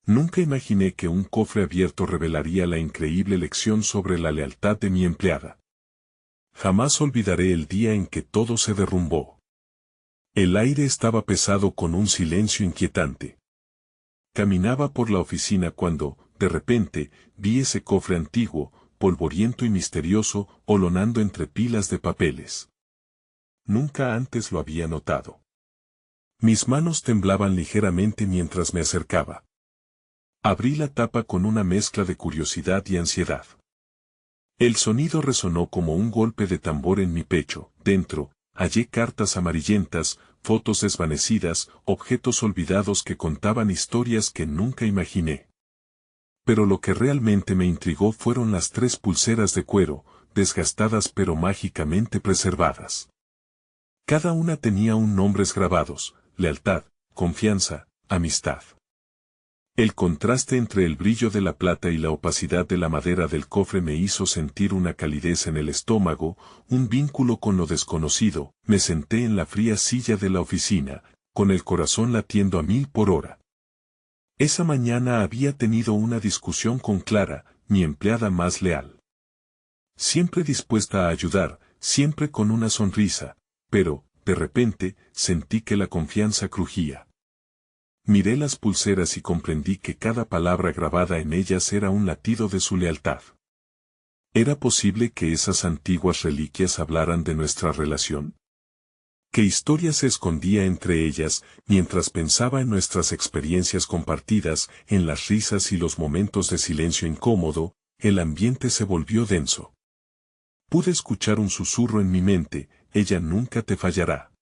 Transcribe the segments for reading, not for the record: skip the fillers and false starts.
Nunca imaginé que un cofre abierto revelaría la increíble lección sobre la lealtad de mi empleada. Jamás olvidaré el día en que todo se derrumbó. El aire estaba pesado con un silencio inquietante. Caminaba por la oficina cuando, de repente, vi ese cofre antiguo, polvoriento y misterioso, olonando entre pilas de papeles. Nunca antes lo había notado. Mis manos temblaban ligeramente mientras me acercaba. Abrí la tapa con una mezcla de curiosidad y ansiedad. El sonido resonó como un golpe de tambor en mi pecho. Dentro, hallé cartas amarillentas, fotos desvanecidas, objetos olvidados que contaban historias que nunca imaginé. Pero lo que realmente me intrigó fueron las 3 pulseras de cuero, desgastadas pero mágicamente preservadas. Cada una tenía un nombres grabados: lealtad, confianza, amistad. El contraste entre el brillo de la plata y la opacidad de la madera del cofre me hizo sentir una calidez en el estómago, un vínculo con lo desconocido. Me senté en la fría silla de la oficina, con el corazón latiendo a 1000 por hora. Esa mañana había tenido una discusión con Clara, mi empleada más leal. Siempre dispuesta a ayudar, siempre con una sonrisa, pero, de repente, sentí que la confianza crujía. Miré las pulseras y comprendí que cada palabra grabada en ellas era un latido de su lealtad. ¿Era posible que esas antiguas reliquias hablaran de nuestra relación? ¿Qué historia se escondía entre ellas, mientras pensaba en nuestras experiencias compartidas, en las risas y los momentos de silencio incómodo? El ambiente se volvió denso. Pude escuchar un susurro en mi mente: ella nunca te fallará.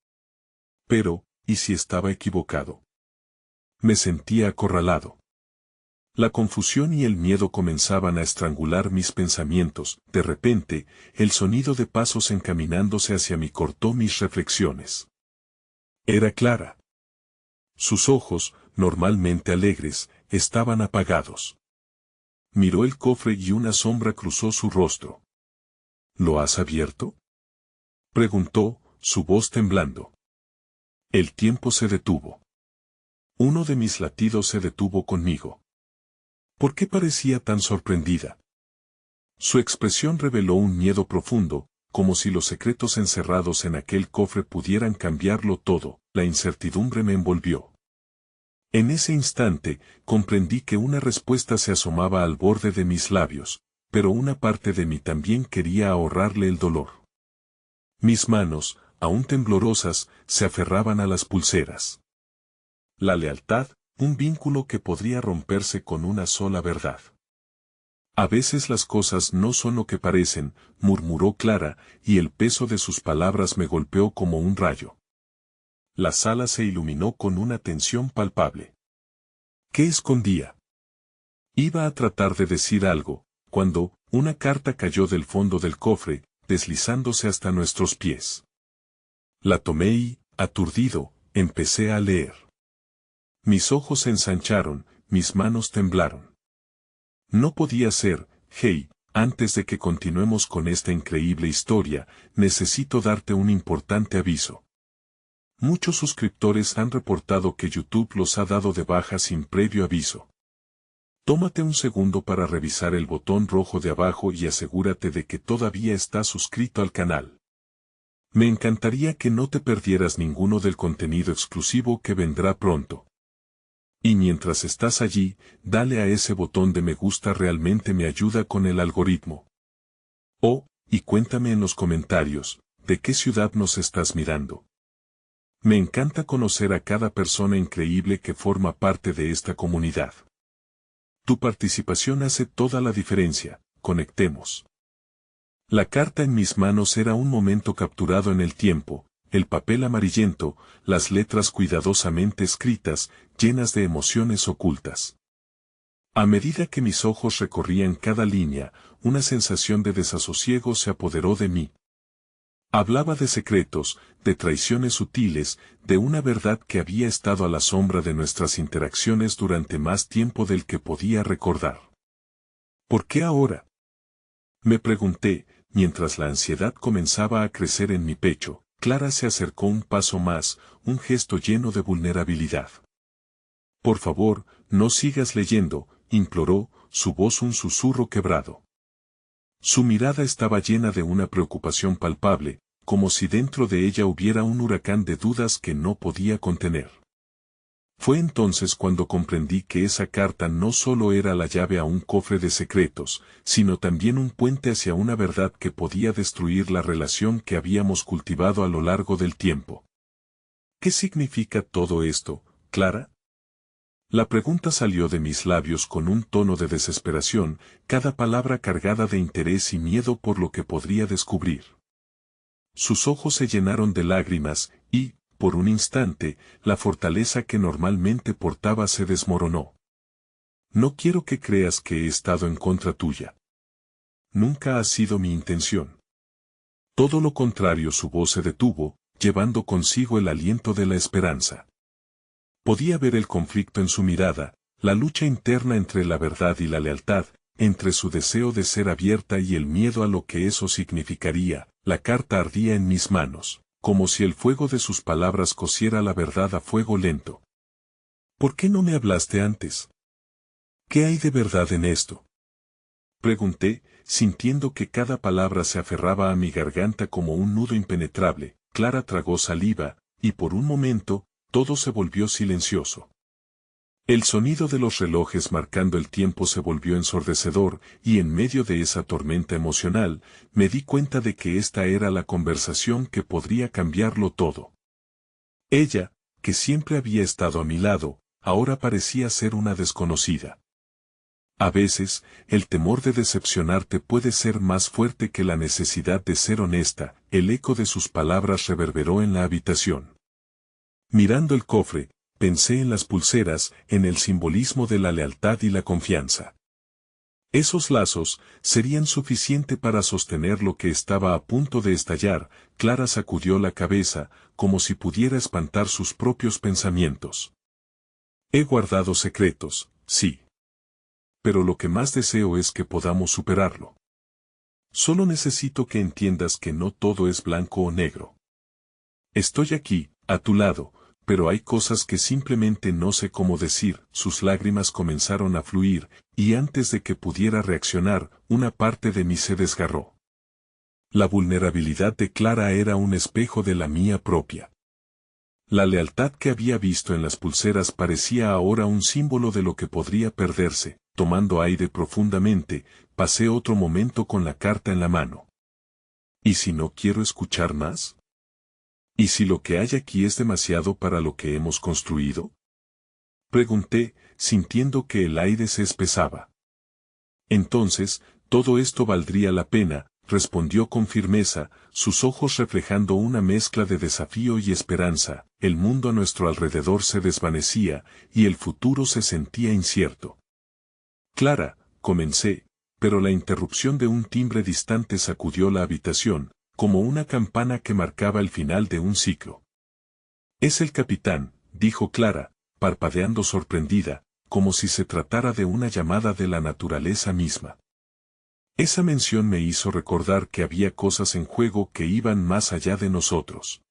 Pero, ¿y si estaba equivocado? Me sentía acorralado. La confusión y el miedo comenzaban a estrangular mis pensamientos. De repente, el sonido de pasos encaminándose hacia mí cortó mis reflexiones. Era Clara. Sus ojos, normalmente alegres, estaban apagados. Miró el cofre y una sombra cruzó su rostro. ¿Lo has abierto?, preguntó, su voz temblando. El tiempo se detuvo. Uno de mis latidos se detuvo conmigo. ¿Por qué parecía tan sorprendida? Su expresión reveló un miedo profundo, como si los secretos encerrados en aquel cofre pudieran cambiarlo todo. La incertidumbre me envolvió. En ese instante, comprendí que una respuesta se asomaba al borde de mis labios, pero una parte de mí también quería ahorrarle el dolor. Mis manos, aún temblorosas, se aferraban a las pulseras. La lealtad, un vínculo que podría romperse con una sola verdad. A veces las cosas no son lo que parecen, murmuró Clara, y el peso de sus palabras me golpeó como un rayo. La sala se iluminó con una tensión palpable. ¿Qué escondía? Iba a tratar de decir algo, cuando una carta cayó del fondo del cofre, deslizándose hasta nuestros pies. La tomé y, aturdido, empecé a leer. Mis ojos se ensancharon, mis manos temblaron. No podía ser. Hey, antes de que continuemos con esta increíble historia, necesito darte un importante aviso. Muchos suscriptores han reportado que YouTube los ha dado de baja sin previo aviso. Tómate un segundo para revisar el botón rojo de abajo y asegúrate de que todavía estás suscrito al canal. Me encantaría que no te perdieras ninguno del contenido exclusivo que vendrá pronto. Y mientras estás allí, dale a ese botón de me gusta, realmente me ayuda con el algoritmo. Oh, y cuéntame en los comentarios, ¿de qué ciudad nos estás mirando? Me encanta conocer a cada persona increíble que forma parte de esta comunidad. Tu participación hace toda la diferencia. Conectemos. La carta en mis manos era un momento capturado en el tiempo. El papel amarillento, las letras cuidadosamente escritas, llenas de emociones ocultas. A medida que mis ojos recorrían cada línea, una sensación de desasosiego se apoderó de mí. Hablaba de secretos, de traiciones sutiles, de una verdad que había estado a la sombra de nuestras interacciones durante más tiempo del que podía recordar. ¿Por qué ahora?, me pregunté, mientras la ansiedad comenzaba a crecer en mi pecho. Clara se acercó un paso más, un gesto lleno de vulnerabilidad. Por favor, No sigas leyendo, imploró, su voz un susurro quebrado. Su mirada estaba llena de una preocupación palpable, como si dentro de ella hubiera un huracán de dudas que no podía contener. Fue entonces cuando comprendí que esa carta no solo era la llave a un cofre de secretos, sino también un puente hacia una verdad que podía destruir la relación que habíamos cultivado a lo largo del tiempo. ¿Qué significa todo esto, Clara? La pregunta salió de mis labios con un tono de desesperación, cada palabra cargada de interés y miedo por lo que podría descubrir. Sus ojos se llenaron de lágrimas, y, por un instante, la fortaleza que normalmente portaba se desmoronó. No quiero que creas que he estado en contra tuya. Nunca ha sido mi intención. Todo lo contrario, su voz se detuvo, llevando consigo el aliento de la esperanza. Podía ver el conflicto en su mirada, la lucha interna entre la verdad y la lealtad, entre su deseo de ser abierta y el miedo a lo que eso significaría. La carta ardía en mis manos, como si el fuego de sus palabras cociera la verdad a fuego lento. ¿Por qué no me hablaste antes? ¿Qué hay de verdad en esto? Pregunté, sintiendo que cada palabra se aferraba a mi garganta como un nudo impenetrable. Clara tragó saliva, y por un momento, todo se volvió silencioso. El sonido de los relojes marcando el tiempo se volvió ensordecedor, y en medio de esa tormenta emocional, me di cuenta de que esta era la conversación que podría cambiarlo todo. Ella, que siempre había estado a mi lado, ahora parecía ser una desconocida. A veces, el temor de decepcionarte puede ser más fuerte que la necesidad de ser honesta. El eco de sus palabras reverberó en la habitación. Mirando el cofre, pensé en las pulseras, en el simbolismo de la lealtad y la confianza. Esos lazos serían suficiente para sostener lo que estaba a punto de estallar. Clara sacudió la cabeza, como si pudiera espantar sus propios pensamientos. He guardado secretos, sí. Pero lo que más deseo es que podamos superarlo. Solo necesito que entiendas que no todo es blanco o negro. Estoy aquí, a tu lado, pero hay cosas que simplemente no sé cómo decir. Sus lágrimas comenzaron a fluir, y antes de que pudiera reaccionar, una parte de mí se desgarró. La vulnerabilidad de Clara era un espejo de la mía propia. La lealtad que había visto en las pulseras parecía ahora un símbolo de lo que podría perderse. Tomando aire profundamente, pasé otro momento con la carta en la mano. ¿Y si no quiero escuchar más? ¿Y si lo que hay aquí es demasiado para lo que hemos construido? Pregunté, sintiendo que el aire se espesaba. Entonces, todo esto valdría la pena, respondió con firmeza, sus ojos reflejando una mezcla de desafío y esperanza. El mundo a nuestro alrededor se desvanecía, y el futuro se sentía incierto. Clara, comencé, pero la interrupción de un timbre distante sacudió la habitación, como una campana que marcaba el final de un ciclo. Es el capitán, dijo Clara, parpadeando sorprendida, como si se tratara de una llamada de la naturaleza misma. Esa mención me hizo recordar que había cosas en juego que iban más allá de nosotros.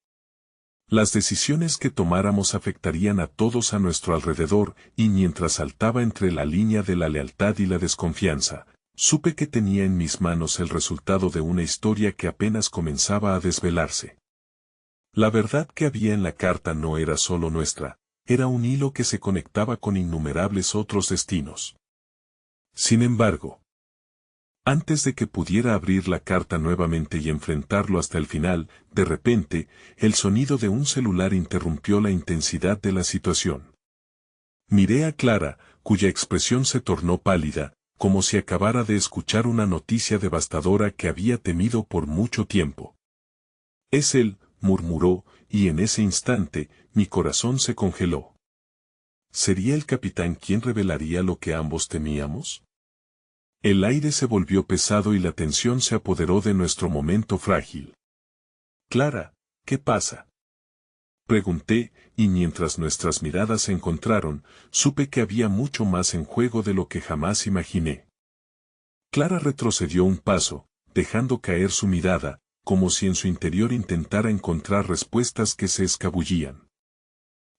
Las decisiones que tomáramos afectarían a todos a nuestro alrededor, y mientras saltaba entre la línea de la lealtad y la desconfianza, supe que tenía en mis manos el resultado de una historia que apenas comenzaba a desvelarse. La verdad que había en la carta no era solo nuestra, era un hilo que se conectaba con innumerables otros destinos. Sin embargo, antes de que pudiera abrir la carta nuevamente y enfrentarlo hasta el final, de repente, el sonido de un celular interrumpió la intensidad de la situación. Miré a Clara, cuya expresión se tornó pálida, como si acabara de escuchar una noticia devastadora que había temido por mucho tiempo. Es él, murmuró, y en ese instante, mi corazón se congeló. ¿Sería el capitán quien revelaría lo que ambos temíamos? El aire se volvió pesado y la tensión se apoderó de nuestro momento frágil. Clara, ¿qué pasa? Pregunté, y mientras nuestras miradas se encontraron, supe que había mucho más en juego de lo que jamás imaginé. Clara retrocedió un paso, dejando caer su mirada, como si en su interior intentara encontrar respuestas que se escabullían.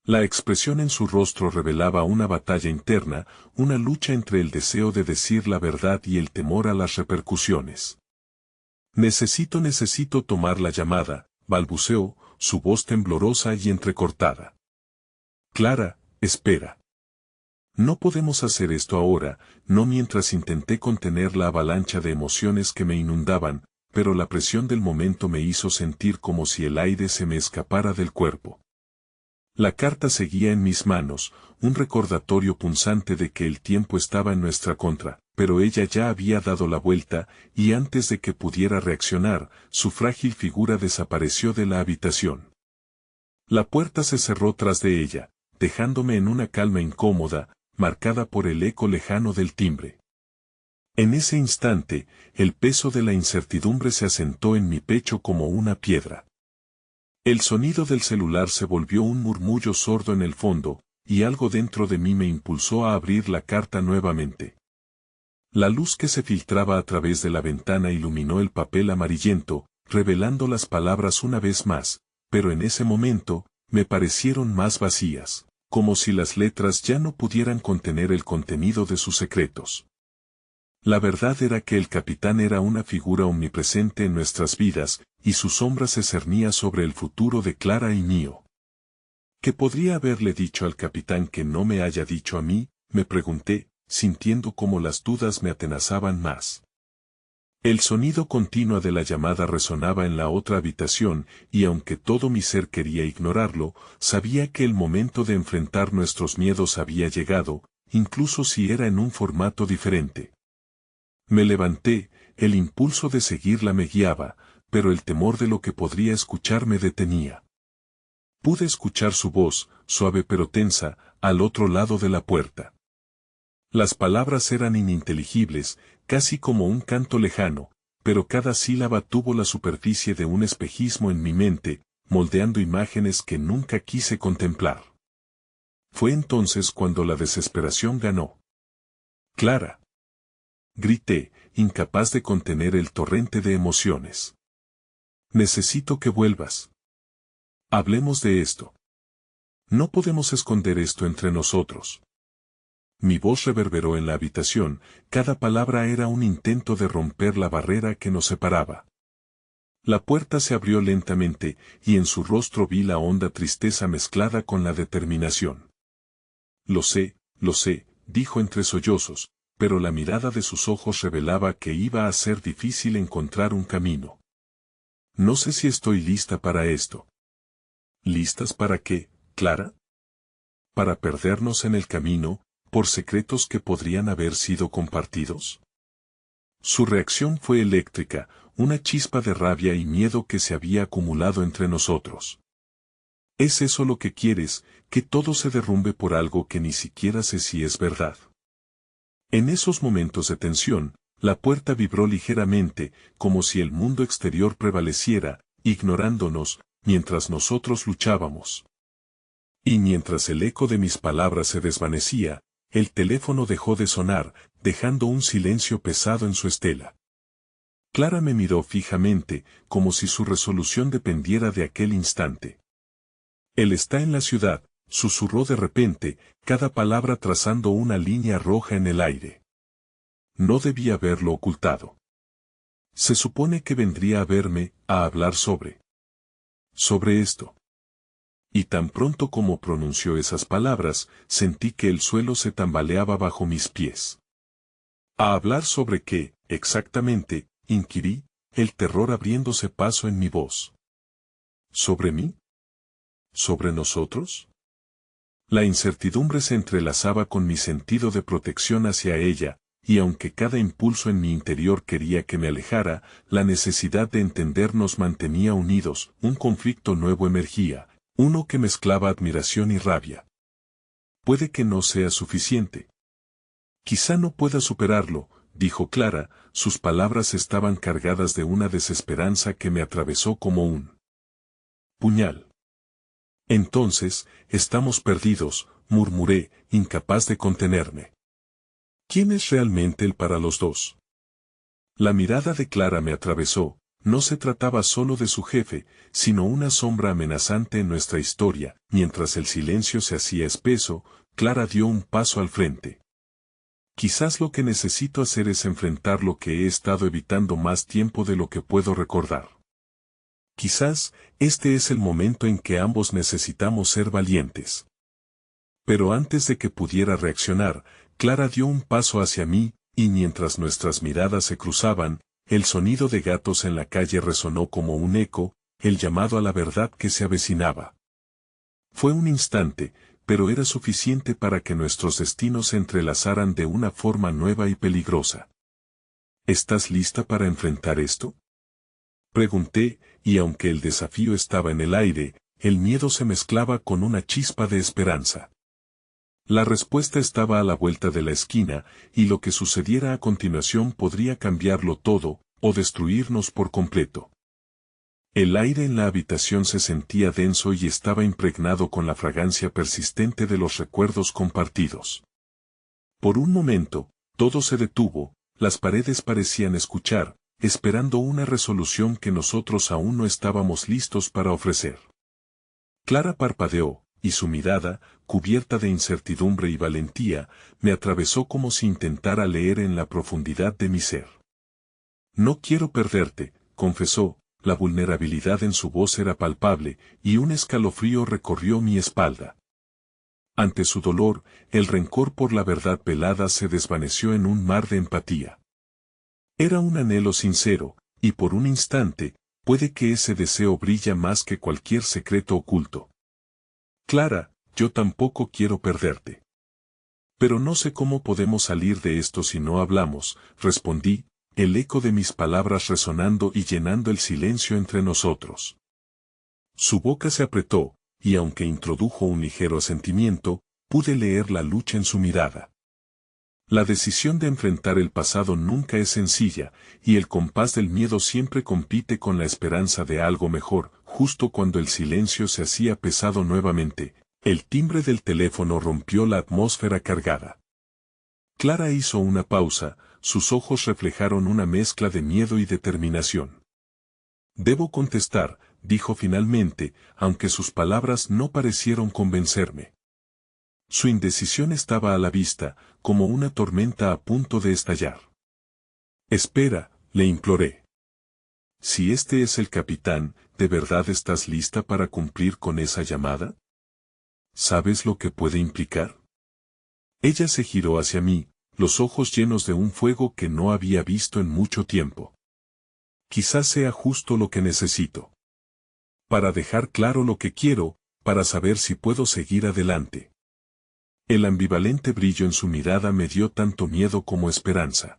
La expresión en su rostro revelaba una batalla interna, una lucha entre el deseo de decir la verdad y el temor a las repercusiones. Necesito tomar la llamada, balbuceó, su voz temblorosa y entrecortada. Clara, espera. No podemos hacer esto ahora, no mientras intenté contener la avalancha de emociones que me inundaban, pero la presión del momento me hizo sentir como si el aire se me escapara del cuerpo. La carta seguía en mis manos, un recordatorio punzante de que el tiempo estaba en nuestra contra, pero ella ya había dado la vuelta, y antes de que pudiera reaccionar, su frágil figura desapareció de la habitación. La puerta se cerró tras de ella, dejándome en una calma incómoda, marcada por el eco lejano del timbre. En ese instante, el peso de la incertidumbre se asentó en mi pecho como una piedra. El sonido del celular se volvió un murmullo sordo en el fondo, y algo dentro de mí me impulsó a abrir la carta nuevamente. La luz que se filtraba a través de la ventana iluminó el papel amarillento, revelando las palabras una vez más, pero en ese momento, me parecieron más vacías, como si las letras ya no pudieran contener el contenido de sus secretos. La verdad era que el capitán era una figura omnipresente en nuestras vidas, y su sombra se cernía sobre el futuro de Clara y mío. ¿Qué podría haberle dicho al capitán que no me haya dicho a mí?, me pregunté, sintiendo cómo las dudas me atenazaban más. El sonido continuo de la llamada resonaba en la otra habitación, y aunque todo mi ser quería ignorarlo, sabía que el momento de enfrentar nuestros miedos había llegado, incluso si era en un formato diferente. Me levanté, el impulso de seguirla me guiaba, pero el temor de lo que podría escuchar me detenía. Pude escuchar su voz, suave pero tensa, al otro lado de la puerta. Las palabras eran ininteligibles, casi como un canto lejano, pero cada sílaba tuvo la superficie de un espejismo en mi mente, moldeando imágenes que nunca quise contemplar. Fue entonces cuando la desesperación ganó. Clara. Grité, incapaz de contener el torrente de emociones. Necesito que vuelvas. Hablemos de esto. No podemos esconder esto entre nosotros. Mi voz reverberó en la habitación, cada palabra era un intento de romper la barrera que nos separaba. La puerta se abrió lentamente, y en su rostro vi la honda tristeza mezclada con la determinación. Lo sé, dijo entre sollozos, pero la mirada de sus ojos revelaba que iba a ser difícil encontrar un camino. No sé si estoy lista para esto. ¿Listas para qué, Clara? ¿Para perdernos en el camino, por secretos que podrían haber sido compartidos? Su reacción fue eléctrica, una chispa de rabia y miedo que se había acumulado entre nosotros. ¿Es eso lo que quieres, que todo se derrumbe por algo que ni siquiera sé si es verdad? En esos momentos de tensión, la puerta vibró ligeramente, como si el mundo exterior prevaleciera, ignorándonos, mientras nosotros luchábamos. Y mientras el eco de mis palabras se desvanecía, el teléfono dejó de sonar, dejando un silencio pesado en su estela. Clara me miró fijamente, como si su resolución dependiera de aquel instante. Él está en la ciudad, susurró de repente, cada palabra trazando una línea roja en el aire. No debía haberlo ocultado. Se supone que vendría a verme, a hablar sobre esto. Y tan pronto como pronunció esas palabras, sentí que el suelo se tambaleaba bajo mis pies. ¿A hablar sobre qué, exactamente?, inquirí, el terror abriéndose paso en mi voz. ¿Sobre mí? ¿Sobre nosotros? La incertidumbre se entrelazaba con mi sentido de protección hacia ella, y aunque cada impulso en mi interior quería que me alejara, la necesidad de entender nos mantenía unidos, un conflicto nuevo emergía, uno que mezclaba admiración y rabia. Puede que no sea suficiente. Quizá no pueda superarlo, dijo Clara, sus palabras estaban cargadas de una desesperanza que me atravesó como un puñal. Entonces, estamos perdidos, murmuré, incapaz de contenerme. ¿Quién es realmente él para los dos? La mirada de Clara me atravesó, no se trataba solo de su jefe, sino una sombra amenazante en nuestra historia. Mientras el silencio se hacía espeso, Clara dio un paso al frente. Quizás lo que necesito hacer es enfrentar lo que he estado evitando más tiempo de lo que puedo recordar. Quizás este es el momento en que ambos necesitamos ser valientes. Pero antes de que pudiera reaccionar, Clara dio un paso hacia mí, y mientras nuestras miradas se cruzaban, el sonido de gatos en la calle resonó como un eco, el llamado a la verdad que se avecinaba. Fue un instante, pero era suficiente para que nuestros destinos se entrelazaran de una forma nueva y peligrosa. ¿Estás lista para enfrentar esto?, pregunté, y aunque el desafío estaba en el aire, el miedo se mezclaba con una chispa de esperanza. La respuesta estaba a la vuelta de la esquina, y lo que sucediera a continuación podría cambiarlo todo, o destruirnos por completo. El aire en la habitación se sentía denso y estaba impregnado con la fragancia persistente de los recuerdos compartidos. Por un momento, todo se detuvo, las paredes parecían escuchar, esperando una resolución que nosotros aún no estábamos listos para ofrecer. Clara parpadeó, y su mirada, cubierta de incertidumbre y valentía, me atravesó como si intentara leer en la profundidad de mi ser. No quiero perderte, confesó, la vulnerabilidad en su voz era palpable, y un escalofrío recorrió mi espalda. Ante su dolor, el rencor por la verdad velada se desvaneció en un mar de empatía. Era un anhelo sincero, y por un instante, puede que ese deseo brilla más que cualquier secreto oculto. Clara, yo tampoco quiero perderte. Pero no sé cómo podemos salir de esto si no hablamos, respondí, el eco de mis palabras resonando y llenando el silencio entre nosotros. Su boca se apretó, y aunque introdujo un ligero asentimiento, pude leer la lucha en su mirada. La decisión de enfrentar el pasado nunca es sencilla, y el compás del miedo siempre compite con la esperanza de algo mejor. Justo cuando el silencio se hacía pesado nuevamente, el timbre del teléfono rompió la atmósfera cargada. Clara hizo una pausa, sus ojos reflejaron una mezcla de miedo y determinación. Debo contestar, dijo finalmente, aunque sus palabras no parecieron convencerme. Su indecisión estaba a la vista, como una tormenta a punto de estallar. Espera, le imploré. Si este es el capitán, ¿de verdad estás lista para cumplir con esa llamada? ¿Sabes lo que puede implicar? Ella se giró hacia mí, los ojos llenos de un fuego que no había visto en mucho tiempo. Quizás sea justo lo que necesito. Para dejar claro lo que quiero, para saber si puedo seguir adelante. El ambivalente brillo en su mirada me dio tanto miedo como esperanza.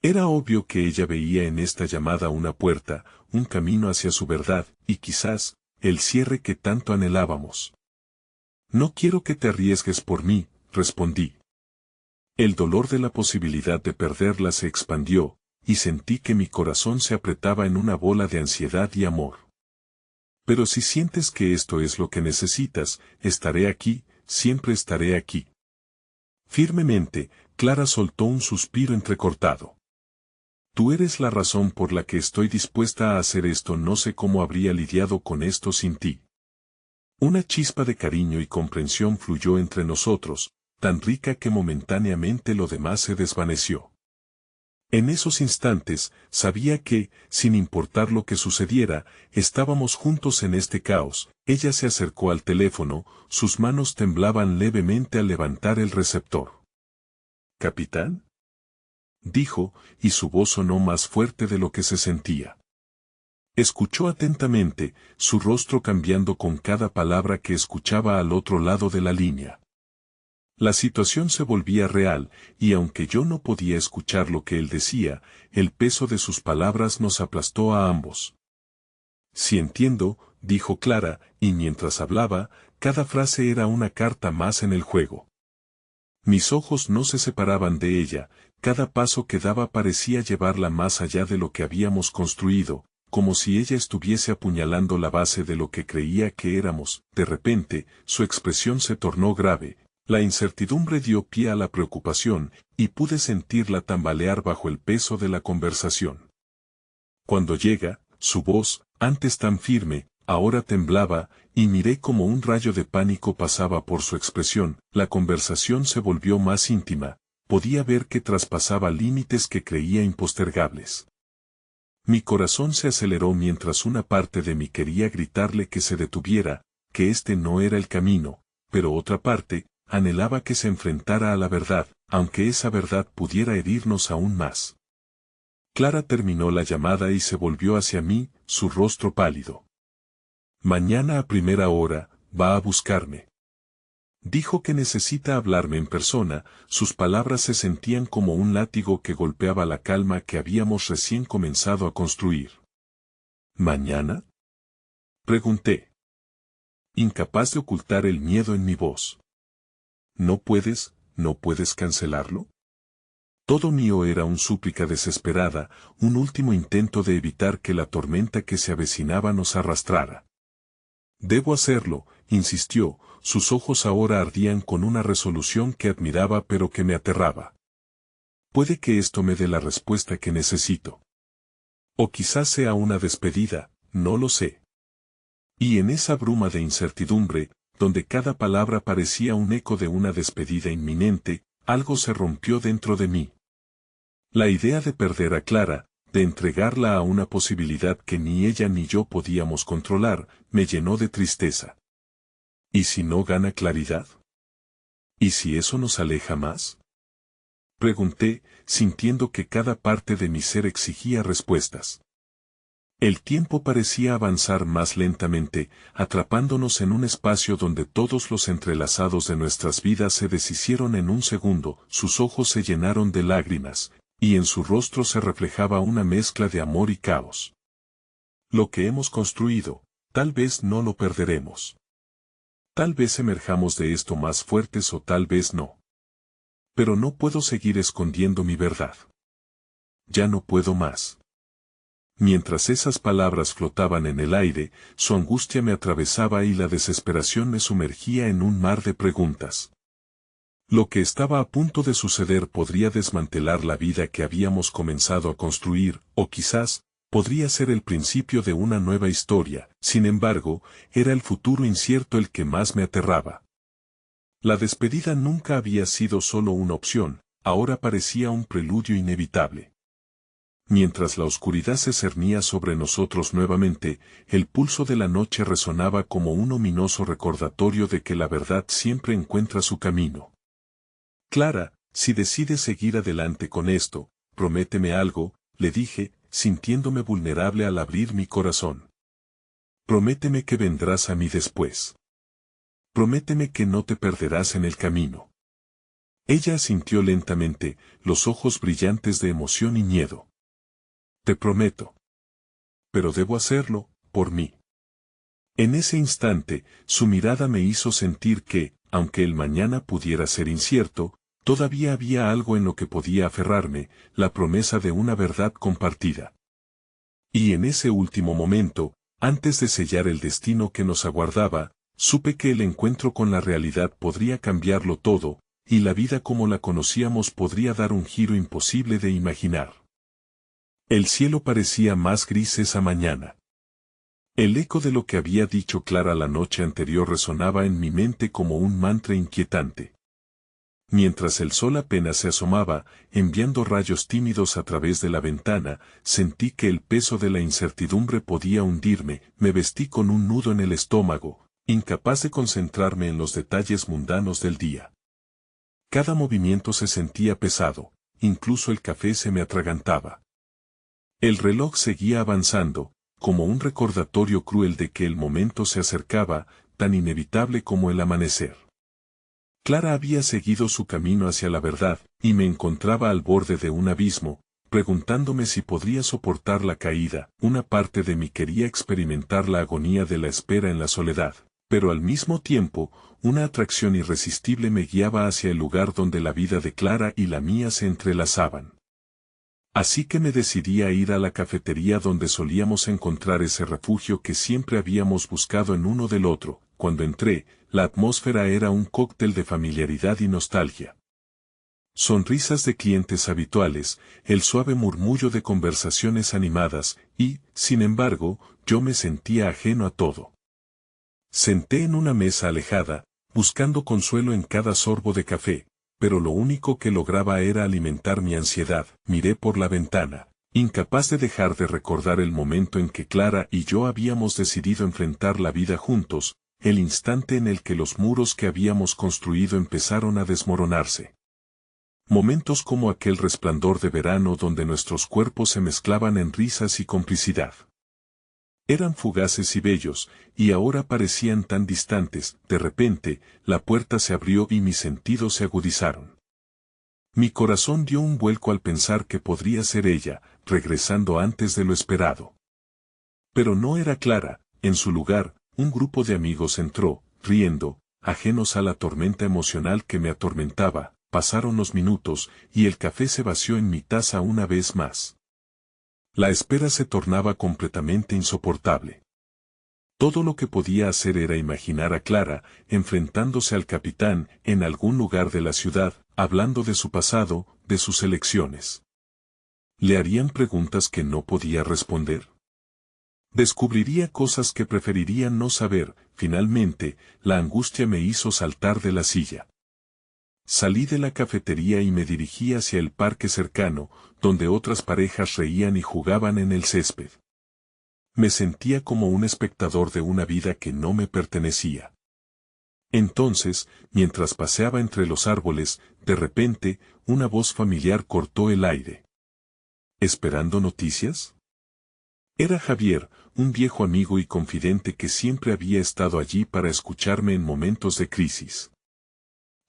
Era obvio que ella veía en esta llamada una puerta, un camino hacia su verdad, y quizás, el cierre que tanto anhelábamos. No quiero que te arriesgues por mí, respondí. El dolor de la posibilidad de perderla se expandió, y sentí que mi corazón se apretaba en una bola de ansiedad y amor. Pero si sientes que esto es lo que necesitas, estaré aquí, siempre estaré aquí. Firmemente, Clara soltó un suspiro entrecortado. Tú eres la razón por la que estoy dispuesta a hacer esto. No sé cómo habría lidiado con esto sin ti. Una chispa de cariño y comprensión fluyó entre nosotros, tan rica que momentáneamente lo demás se desvaneció. En esos instantes, sabía que, sin importar lo que sucediera, estábamos juntos en este caos. Ella se acercó al teléfono, sus manos temblaban levemente al levantar el receptor. ¿Capitán?, dijo, y su voz sonó más fuerte de lo que se sentía. Escuchó atentamente, su rostro cambiando con cada palabra que escuchaba al otro lado de la línea. La situación se volvía real, y aunque yo no podía escuchar lo que él decía, el peso de sus palabras nos aplastó a ambos. Sí entiendo, dijo Clara, y mientras hablaba, cada frase era una carta más en el juego. Mis ojos no se separaban de ella, cada paso que daba parecía llevarla más allá de lo que habíamos construido, como si ella estuviese apuñalando la base de lo que creía que éramos. De repente, su expresión se tornó grave. La incertidumbre dio pie a la preocupación, y pude sentirla tambalear bajo el peso de la conversación. Cuando llega, su voz, antes tan firme, ahora temblaba, y miré como un rayo de pánico pasaba por su expresión. La conversación se volvió más íntima, podía ver que traspasaba límites que creía impostergables. Mi corazón se aceleró mientras una parte de mí quería gritarle que se detuviera, que este no era el camino, pero otra parte, anhelaba que se enfrentara a la verdad, aunque esa verdad pudiera herirnos aún más. Clara terminó la llamada y se volvió hacia mí, su rostro pálido. Mañana a primera hora, va a buscarme. Dijo que necesita hablarme en persona, sus palabras se sentían como un látigo que golpeaba la calma que habíamos recién comenzado a construir. ¿Mañana? Pregunté, incapaz de ocultar el miedo en mi voz. ¿No puedes cancelarlo? Todo mío era una súplica desesperada, un último intento de evitar que la tormenta que se avecinaba nos arrastrara. Debo hacerlo, insistió, sus ojos ahora ardían con una resolución que admiraba pero que me aterraba. Puede que esto me dé la respuesta que necesito. O quizás sea una despedida, no lo sé. Y en esa bruma de incertidumbre, donde cada palabra parecía un eco de una despedida inminente, algo se rompió dentro de mí. La idea de perder a Clara, de entregarla a una posibilidad que ni ella ni yo podíamos controlar, me llenó de tristeza. ¿Y si no gana claridad? ¿Y si eso nos aleja más? Pregunté, sintiendo que cada parte de mi ser exigía respuestas. El tiempo parecía avanzar más lentamente, atrapándonos en un espacio donde todos los entrelazados de nuestras vidas se deshicieron en un segundo, sus ojos se llenaron de lágrimas, y en su rostro se reflejaba una mezcla de amor y caos. Lo que hemos construido, tal vez no lo perderemos. Tal vez emerjamos de esto más fuertes o tal vez no. Pero no puedo seguir escondiendo mi verdad. Ya no puedo más. Mientras esas palabras flotaban en el aire, su angustia me atravesaba y la desesperación me sumergía en un mar de preguntas. Lo que estaba a punto de suceder podría desmantelar la vida que habíamos comenzado a construir, o quizás, podría ser el principio de una nueva historia. Sin embargo, era el futuro incierto el que más me aterraba. La despedida nunca había sido solo una opción, ahora parecía un preludio inevitable. Mientras la oscuridad se cernía sobre nosotros nuevamente, el pulso de la noche resonaba como un ominoso recordatorio de que la verdad siempre encuentra su camino. Clara, si decides seguir adelante con esto, prométeme algo, le dije, sintiéndome vulnerable al abrir mi corazón. Prométeme que vendrás a mí después. Prométeme que no te perderás en el camino. Ella asintió lentamente, los ojos brillantes de emoción y miedo. Te prometo. Pero debo hacerlo, por mí. En ese instante, su mirada me hizo sentir que, aunque el mañana pudiera ser incierto, todavía había algo en lo que podía aferrarme, la promesa de una verdad compartida. Y en ese último momento, antes de sellar el destino que nos aguardaba, supe que el encuentro con la realidad podría cambiarlo todo, y la vida como la conocíamos podría dar un giro imposible de imaginar. El cielo parecía más gris esa mañana. El eco de lo que había dicho Clara la noche anterior resonaba en mi mente como un mantra inquietante. Mientras el sol apenas se asomaba, enviando rayos tímidos a través de la ventana, sentí que el peso de la incertidumbre podía hundirme, me vestí con un nudo en el estómago, incapaz de concentrarme en los detalles mundanos del día. Cada movimiento se sentía pesado, incluso el café se me atragantaba. El reloj seguía avanzando, como un recordatorio cruel de que el momento se acercaba, tan inevitable como el amanecer. Clara había seguido su camino hacia la verdad, y me encontraba al borde de un abismo, preguntándome si podría soportar la caída. Una parte de mí quería experimentar la agonía de la espera en la soledad, pero al mismo tiempo, una atracción irresistible me guiaba hacia el lugar donde la vida de Clara y la mía se entrelazaban. Así que me decidí a ir a la cafetería donde solíamos encontrar ese refugio que siempre habíamos buscado en uno del otro. Cuando entré, la atmósfera era un cóctel de familiaridad y nostalgia. Sonrisas de clientes habituales, el suave murmullo de conversaciones animadas, y, sin embargo, yo me sentía ajeno a todo. Senté en una mesa alejada, buscando consuelo en cada sorbo de café, pero lo único que lograba era alimentar mi ansiedad. Miré por la ventana, incapaz de dejar de recordar el momento en que Clara y yo habíamos decidido enfrentar la vida juntos, el instante en el que los muros que habíamos construido empezaron a desmoronarse. Momentos como aquel resplandor de verano donde nuestros cuerpos se mezclaban en risas y complicidad. Eran fugaces y bellos, y ahora parecían tan distantes. De repente, la puerta se abrió y mis sentidos se agudizaron. Mi corazón dio un vuelco al pensar que podría ser ella, regresando antes de lo esperado. Pero no era Clara. En su lugar, un grupo de amigos entró, riendo, ajenos a la tormenta emocional que me atormentaba. Pasaron los minutos, y el café se vació en mi taza una vez más. La espera se tornaba completamente insoportable. Todo lo que podía hacer era imaginar a Clara, enfrentándose al capitán, en algún lugar de la ciudad, hablando de su pasado, de sus elecciones. ¿Le harían preguntas que no podía responder? Descubriría cosas que preferiría no saber. Finalmente, la angustia me hizo saltar de la silla. Salí de la cafetería y me dirigí hacia el parque cercano, donde otras parejas reían y jugaban en el césped. Me sentía como un espectador de una vida que no me pertenecía. Entonces, mientras paseaba entre los árboles, de repente, una voz familiar cortó el aire. ¿Esperando noticias? Era Javier, un viejo amigo y confidente que siempre había estado allí para escucharme en momentos de crisis.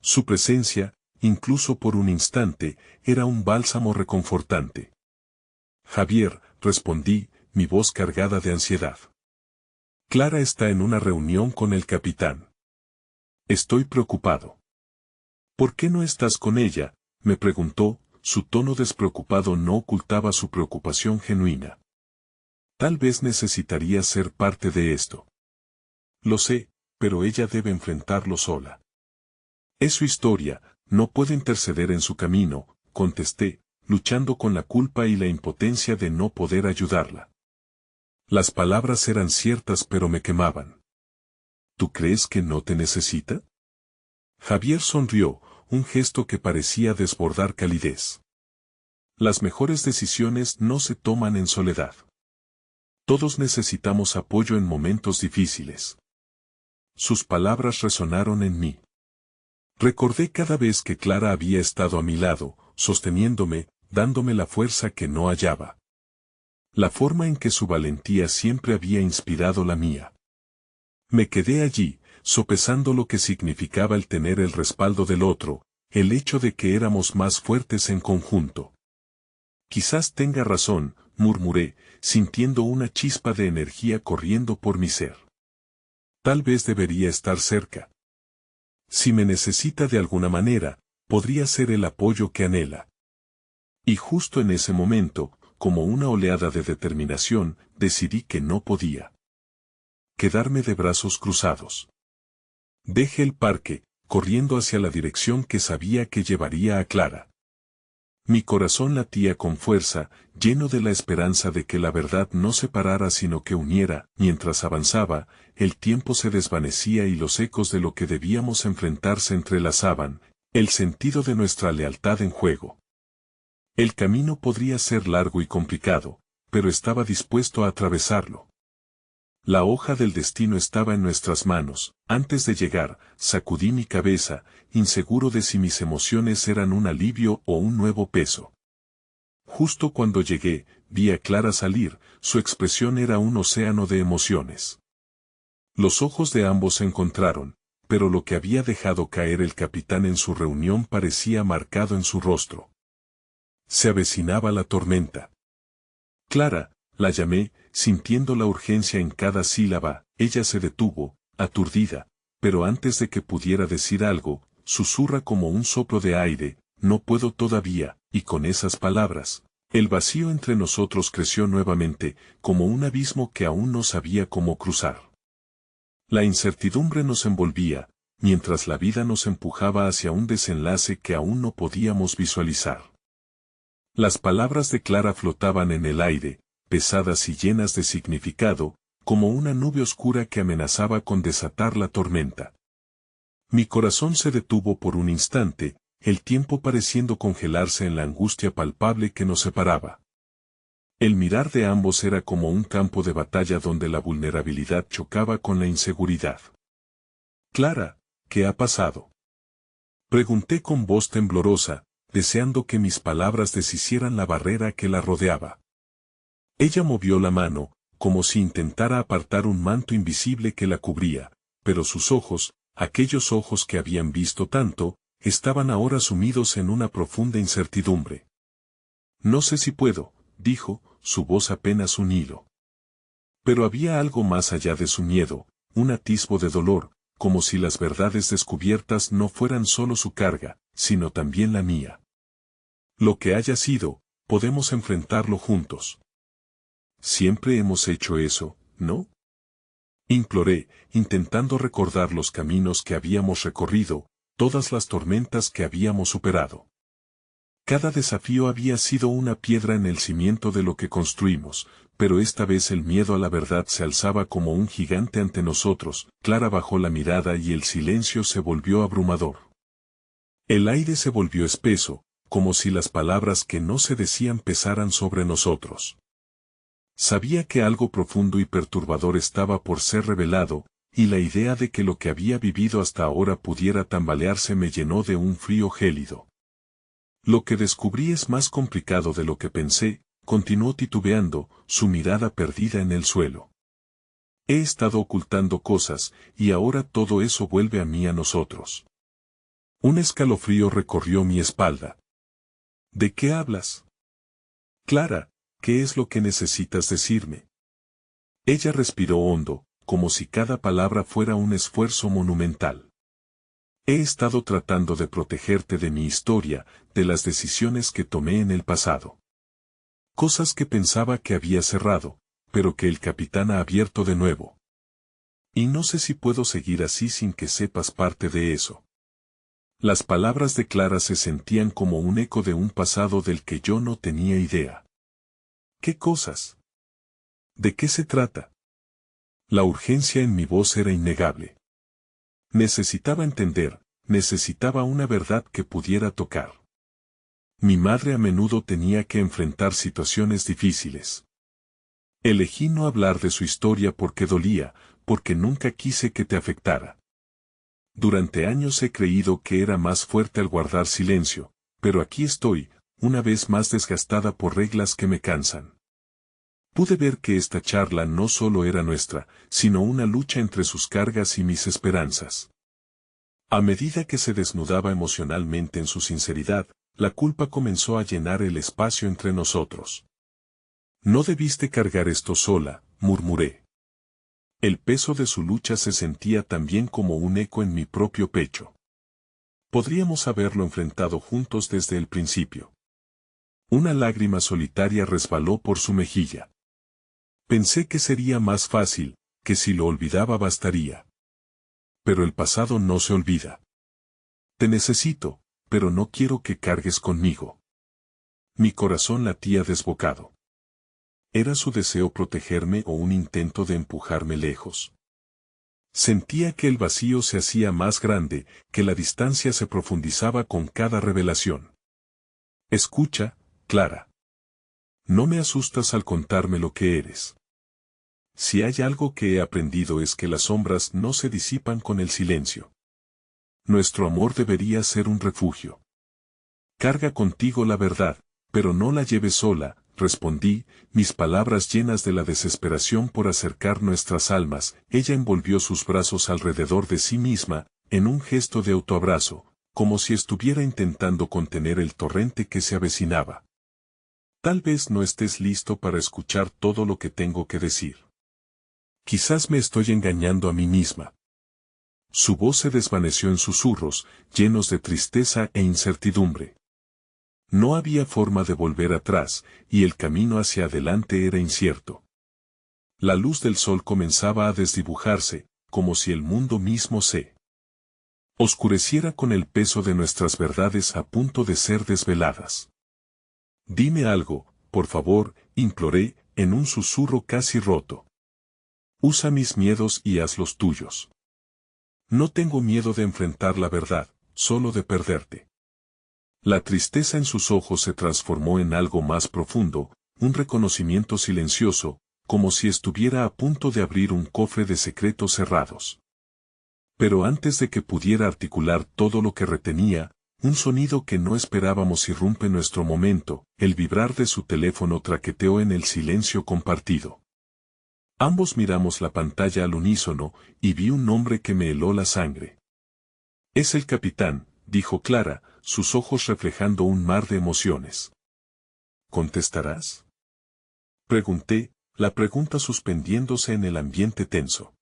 Su presencia, incluso por un instante, era un bálsamo reconfortante. Javier, respondí, mi voz cargada de ansiedad. Clara está en una reunión con el capitán. Estoy preocupado. ¿Por qué no estás con ella?, me preguntó, su tono despreocupado no ocultaba su preocupación genuina. Tal vez necesitaría ser parte de esto. Lo sé, pero ella debe enfrentarlo sola. Es su historia, no puedo interceder en su camino, contesté, luchando con la culpa y la impotencia de no poder ayudarla. Las palabras eran ciertas pero me quemaban. ¿Tú crees que no te necesita? Javier sonrió, un gesto que parecía desbordar calidez. Las mejores decisiones no se toman en soledad. Todos necesitamos apoyo en momentos difíciles. Sus palabras resonaron en mí. Recordé cada vez que Clara había estado a mi lado, sosteniéndome, dándome la fuerza que no hallaba. La forma en que su valentía siempre había inspirado la mía. Me quedé allí, sopesando lo que significaba el tener el respaldo del otro, el hecho de que éramos más fuertes en conjunto. Quizás tenga razón, murmuré, sintiendo una chispa de energía corriendo por mi ser. Tal vez debería estar cerca. Si me necesita de alguna manera, podría ser el apoyo que anhela. Y justo en ese momento, como una oleada de determinación, decidí que no podía quedarme de brazos cruzados. Dejé el parque, corriendo hacia la dirección que sabía que llevaría a Clara. Mi corazón latía con fuerza, lleno de la esperanza de que la verdad no separara sino que uniera. Mientras avanzaba, el tiempo se desvanecía y los ecos de lo que debíamos enfrentar se entrelazaban, el sentido de nuestra lealtad en juego. El camino podría ser largo y complicado, pero estaba dispuesto a atravesarlo. La hoja del destino estaba en nuestras manos. Antes de llegar, sacudí mi cabeza, inseguro de si mis emociones eran un alivio o un nuevo peso. Justo cuando llegué, vi a Clara salir, su expresión era un océano de emociones. Los ojos de ambos se encontraron, pero lo que había dejado caer el capitán en su reunión parecía marcado en su rostro. Se avecinaba la tormenta. Clara, la llamé, sintiendo la urgencia en cada sílaba. Ella se detuvo, aturdida, pero antes de que pudiera decir algo, susurra como un soplo de aire, no puedo todavía, y con esas palabras, el vacío entre nosotros creció nuevamente, como un abismo que aún no sabía cómo cruzar. La incertidumbre nos envolvía, mientras la vida nos empujaba hacia un desenlace que aún no podíamos visualizar. Las palabras de Clara flotaban en el aire, pesadas y llenas de significado, como una nube oscura que amenazaba con desatar la tormenta. Mi corazón se detuvo por un instante, el tiempo pareciendo congelarse en la angustia palpable que nos separaba. El mirar de ambos era como un campo de batalla donde la vulnerabilidad chocaba con la inseguridad. Clara, ¿qué ha pasado? Pregunté con voz temblorosa, deseando que mis palabras deshicieran la barrera que la rodeaba. Ella movió la mano, como si intentara apartar un manto invisible que la cubría, pero sus ojos, aquellos ojos que habían visto tanto, estaban ahora sumidos en una profunda incertidumbre. No sé si puedo, dijo, su voz apenas un hilo. Pero había algo más allá de su miedo, un atisbo de dolor, como si las verdades descubiertas no fueran solo su carga, sino también la mía. Lo que haya sido, podemos enfrentarlo juntos. Siempre hemos hecho eso, ¿no? Imploré, intentando recordar los caminos que habíamos recorrido, todas las tormentas que habíamos superado. Cada desafío había sido una piedra en el cimiento de lo que construimos, pero esta vez el miedo a la verdad se alzaba como un gigante ante nosotros. Clara bajó la mirada y el silencio se volvió abrumador. El aire se volvió espeso, como si las palabras que no se decían pesaran sobre nosotros. Sabía que algo profundo y perturbador estaba por ser revelado, y la idea de que lo que había vivido hasta ahora pudiera tambalearse me llenó de un frío gélido. Lo que descubrí es más complicado de lo que pensé, continuó titubeando, su mirada perdida en el suelo. He estado ocultando cosas, y ahora todo eso vuelve a mí a nosotros. Un escalofrío recorrió mi espalda. ¿De qué hablas? Clara, ¿qué es lo que necesitas decirme? Ella respiró hondo, como si cada palabra fuera un esfuerzo monumental. He estado tratando de protegerte de mi historia, de las decisiones que tomé en el pasado. Cosas que pensaba que había cerrado, pero que el capitán ha abierto de nuevo. Y no sé si puedo seguir así sin que sepas parte de eso. Las palabras de Clara se sentían como un eco de un pasado del que yo no tenía idea. ¿Qué cosas? ¿De qué se trata? La urgencia en mi voz era innegable. Necesitaba entender, necesitaba una verdad que pudiera tocar. Mi madre a menudo tenía que enfrentar situaciones difíciles. Elegí no hablar de su historia porque dolía, porque nunca quise que te afectara. Durante años he creído que era más fuerte al guardar silencio, pero aquí estoy, una vez más desgastada por reglas que me cansan. Pude ver que esta charla no solo era nuestra, sino una lucha entre sus cargas y mis esperanzas. A medida que se desnudaba emocionalmente en su sinceridad, la culpa comenzó a llenar el espacio entre nosotros. No debiste cargar esto sola, murmuré. El peso de su lucha se sentía también como un eco en mi propio pecho. Podríamos haberlo enfrentado juntos desde el principio. Una lágrima solitaria resbaló por su mejilla. Pensé que sería más fácil, que si lo olvidaba bastaría. Pero el pasado no se olvida. Te necesito, pero no quiero que cargues conmigo. Mi corazón latía desbocado. ¿Era su deseo protegerme o un intento de empujarme lejos? Sentía que el vacío se hacía más grande, que la distancia se profundizaba con cada revelación. Escucha, Clara. No me asustas al contarme lo que eres. Si hay algo que he aprendido es que las sombras no se disipan con el silencio. Nuestro amor debería ser un refugio. Carga contigo la verdad, pero no la lleves sola, respondí, mis palabras llenas de la desesperación por acercar nuestras almas. Ella envolvió sus brazos alrededor de sí misma, en un gesto de autoabrazo, como si estuviera intentando contener el torrente que se avecinaba. Tal vez no estés listo para escuchar todo lo que tengo que decir. Quizás me estoy engañando a mí misma. Su voz se desvaneció en susurros, llenos de tristeza e incertidumbre. No había forma de volver atrás, y el camino hacia adelante era incierto. La luz del sol comenzaba a desdibujarse, como si el mundo mismo se oscureciera con el peso de nuestras verdades a punto de ser desveladas. Dime algo, por favor, imploré, en un susurro casi roto. Usa mis miedos y haz los tuyos. No tengo miedo de enfrentar la verdad, solo de perderte. La tristeza en sus ojos se transformó en algo más profundo, un reconocimiento silencioso, como si estuviera a punto de abrir un cofre de secretos cerrados. Pero antes de que pudiera articular todo lo que retenía, un sonido que no esperábamos irrumpe nuestro momento, el vibrar de su teléfono traqueteó en el silencio compartido. Ambos miramos la pantalla al unísono, y vi un nombre que me heló la sangre. Es el capitán, dijo Clara, sus ojos reflejando un mar de emociones. ¿Contestarás? Pregunté, la pregunta suspendiéndose en el ambiente tenso.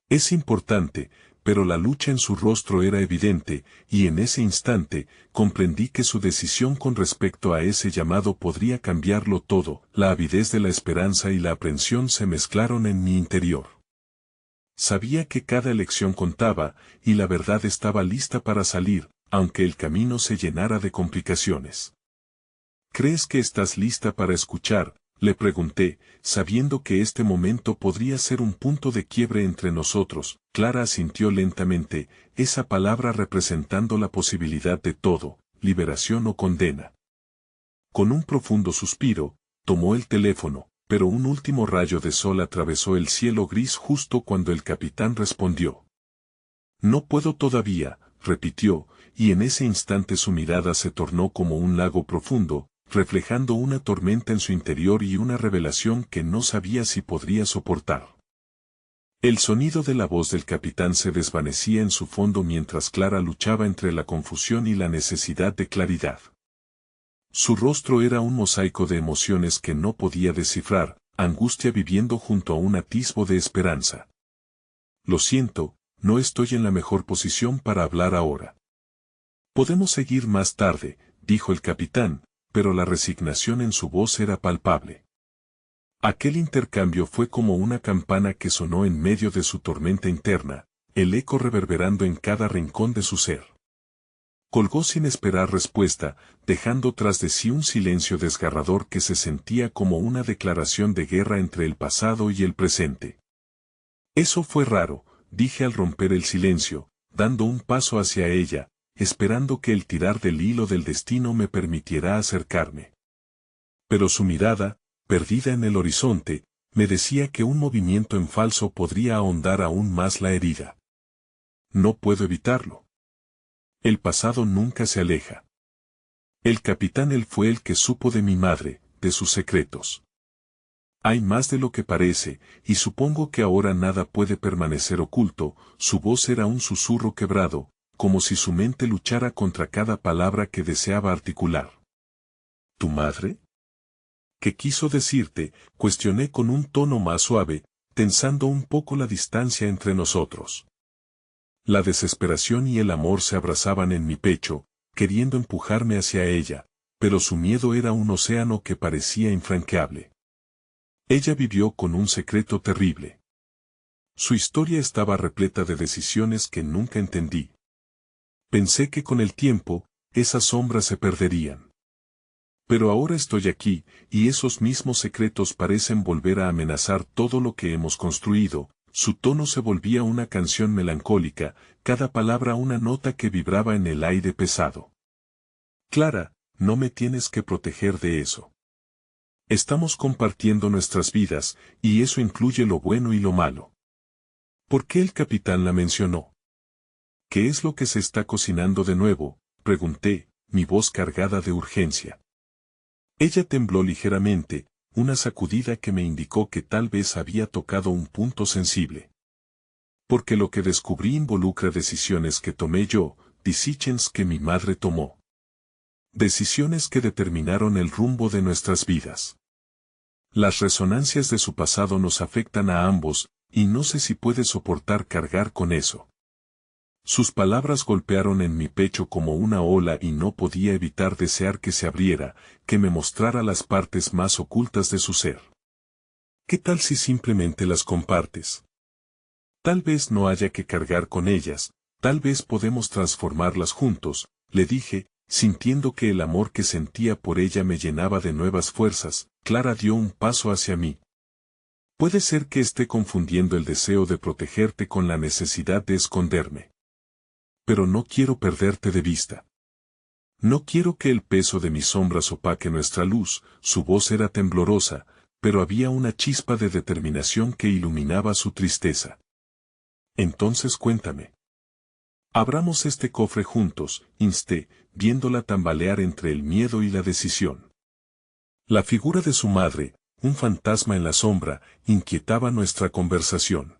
Es importante, pero la lucha en su rostro era evidente, y en ese instante, comprendí que su decisión con respecto a ese llamado podría cambiarlo todo. La avidez de la esperanza y la aprensión se mezclaron en mi interior. Sabía que cada elección contaba, y la verdad estaba lista para salir, aunque el camino se llenara de complicaciones. ¿Crees que estás lista para escuchar?, le pregunté, sabiendo que este momento podría ser un punto de quiebre entre nosotros. Clara asintió lentamente, esa palabra representando la posibilidad de todo, liberación o condena. Con un profundo suspiro, tomó el teléfono, pero un último rayo de sol atravesó el cielo gris justo cuando el capitán respondió. No puedo todavía, repitió, y en ese instante su mirada se tornó como un lago profundo, reflejando una tormenta en su interior y una revelación que no sabía si podría soportar. El sonido de la voz del capitán se desvanecía en su fondo mientras Clara luchaba entre la confusión y la necesidad de claridad. Su rostro era un mosaico de emociones que no podía descifrar, angustia viviendo junto a un atisbo de esperanza. Lo siento, no estoy en la mejor posición para hablar ahora. Podemos seguir más tarde, dijo el capitán, pero la resignación en su voz era palpable. Aquel intercambio fue como una campana que sonó en medio de su tormenta interna, el eco reverberando en cada rincón de su ser. Colgó sin esperar respuesta, dejando tras de sí un silencio desgarrador que se sentía como una declaración de guerra entre el pasado y el presente. Eso fue raro, dije al romper el silencio, dando un paso hacia ella, esperando que el tirar del hilo del destino me permitiera acercarme. Pero su mirada, perdida en el horizonte, me decía que un movimiento en falso podría ahondar aún más la herida. No puedo evitarlo. El pasado nunca se aleja. El capitán él fue el que supo de mi madre, de sus secretos. Hay más de lo que parece, y supongo que ahora nada puede permanecer oculto. Su voz era un susurro quebrado, como si su mente luchara contra cada palabra que deseaba articular. ¿Tu madre? ¿Qué quiso decirte?, cuestioné con un tono más suave, tensando un poco la distancia entre nosotros. La desesperación y el amor se abrazaban en mi pecho, queriendo empujarme hacia ella, pero su miedo era un océano que parecía infranqueable. Ella vivió con un secreto terrible. Su historia estaba repleta de decisiones que nunca entendí. Pensé que con el tiempo, esas sombras se perderían. Pero ahora estoy aquí, y esos mismos secretos parecen volver a amenazar todo lo que hemos construido. Su tono se volvía una canción melancólica, cada palabra una nota que vibraba en el aire pesado. Clara, no me tienes que proteger de eso. Estamos compartiendo nuestras vidas, y eso incluye lo bueno y lo malo. ¿Por qué el capitán la mencionó? ¿Qué es lo que se está cocinando de nuevo?, pregunté, mi voz cargada de urgencia. Ella tembló ligeramente, una sacudida que me indicó que tal vez había tocado un punto sensible. Porque lo que descubrí involucra decisiones que tomé yo, decisiones que mi madre tomó. Decisiones que determinaron el rumbo de nuestras vidas. Las resonancias de su pasado nos afectan a ambos, y no sé si puede soportar cargar con eso. Sus palabras golpearon en mi pecho como una ola y no podía evitar desear que se abriera, que me mostrara las partes más ocultas de su ser. ¿Qué tal si simplemente las compartes? Tal vez no haya que cargar con ellas, Tal vez podemos transformarlas juntos, le dije, sintiendo que el amor que sentía por ella me llenaba de nuevas fuerzas. Clara dio un paso hacia mí. Puede ser que esté confundiendo el deseo de protegerte con la necesidad de esconderme. Pero no quiero perderte de vista. No quiero que el peso de mis sombras opaque nuestra luz. Su voz era temblorosa, pero había una chispa de determinación que iluminaba su tristeza. Entonces cuéntame. Abramos este cofre juntos, insté, viéndola tambalear entre el miedo y la decisión. La figura de su madre, un fantasma en la sombra, inquietaba nuestra conversación.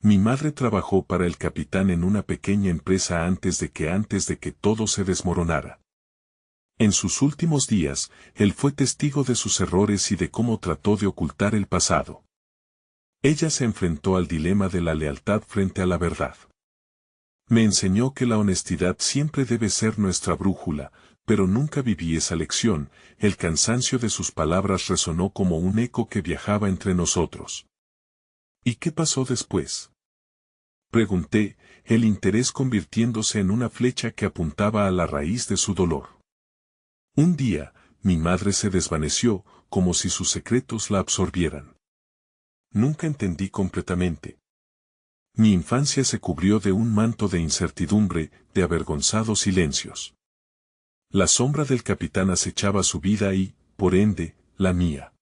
Mi madre trabajó para el capitán en una pequeña empresa antes de que todo se desmoronara. En sus últimos días, él fue testigo de sus errores y de cómo trató de ocultar el pasado. Ella se enfrentó al dilema de la lealtad frente a la verdad. Me enseñó que la honestidad siempre debe ser nuestra brújula, pero nunca viví esa lección. El cansancio de sus palabras resonó como un eco que viajaba entre nosotros. ¿Y qué pasó después? Pregunté, el interés convirtiéndose en una flecha que apuntaba a la raíz de su dolor. Un día, mi madre se desvaneció, como si sus secretos la absorbieran. Nunca entendí completamente. Mi infancia se cubrió de un manto de incertidumbre, de avergonzados silencios. La sombra del capitán acechaba su vida y, por ende, la mía.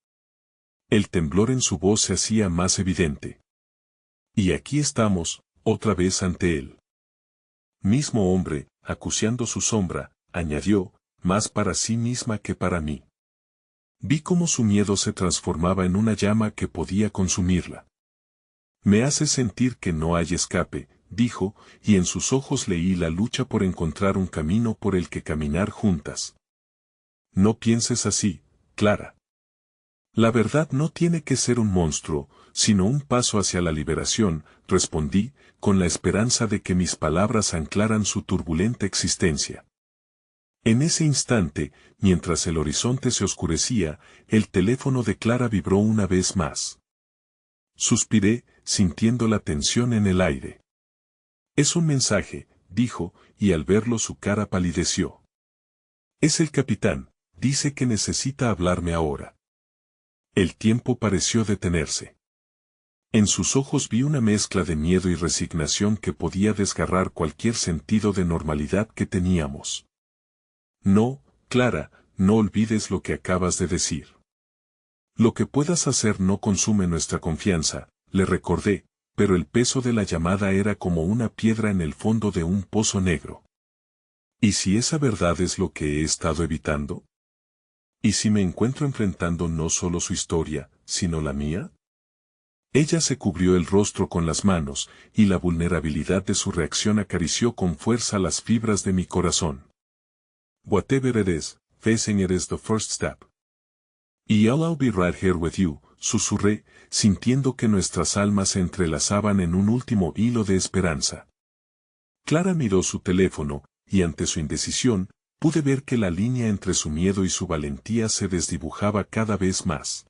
El temblor en su voz se hacía más evidente. Y aquí estamos, otra vez ante él. Mismo hombre, acuciando su sombra, añadió, más para sí misma que para mí. Vi cómo su miedo se transformaba en una llama que podía consumirla. Me hace sentir que no hay escape, dijo, y en sus ojos leí la lucha por encontrar un camino por el que caminar juntas. No pienses así, Clara. La verdad no tiene que ser un monstruo, sino un paso hacia la liberación, respondí, con la esperanza de que mis palabras anclaran su turbulenta existencia. En ese instante, mientras el horizonte se oscurecía, el teléfono de Clara vibró una vez más. Suspiré, sintiendo la tensión en el aire. Es un mensaje, dijo, y al verlo su cara palideció. Es el capitán, dice que necesita hablarme ahora. El tiempo pareció detenerse. En sus ojos vi una mezcla de miedo y resignación que podía desgarrar cualquier sentido de normalidad que teníamos. No, Clara, no olvides lo que acabas de decir. Lo que puedas hacer no consume nuestra confianza, le recordé, pero el peso de la llamada era como una piedra en el fondo de un pozo negro. ¿Y si esa verdad es lo que he estado evitando? ¿Y si me encuentro enfrentando no solo su historia, sino la mía? Ella se cubrió el rostro con las manos, y la vulnerabilidad de su reacción acarició con fuerza las fibras de mi corazón. Whatever it is, facing it is the first step. Y I'll be right here with you, susurré, sintiendo que nuestras almas se entrelazaban en un último hilo de esperanza. Clara miró su teléfono, y ante su indecisión, pude ver que la línea entre su miedo y su valentía se desdibujaba cada vez más.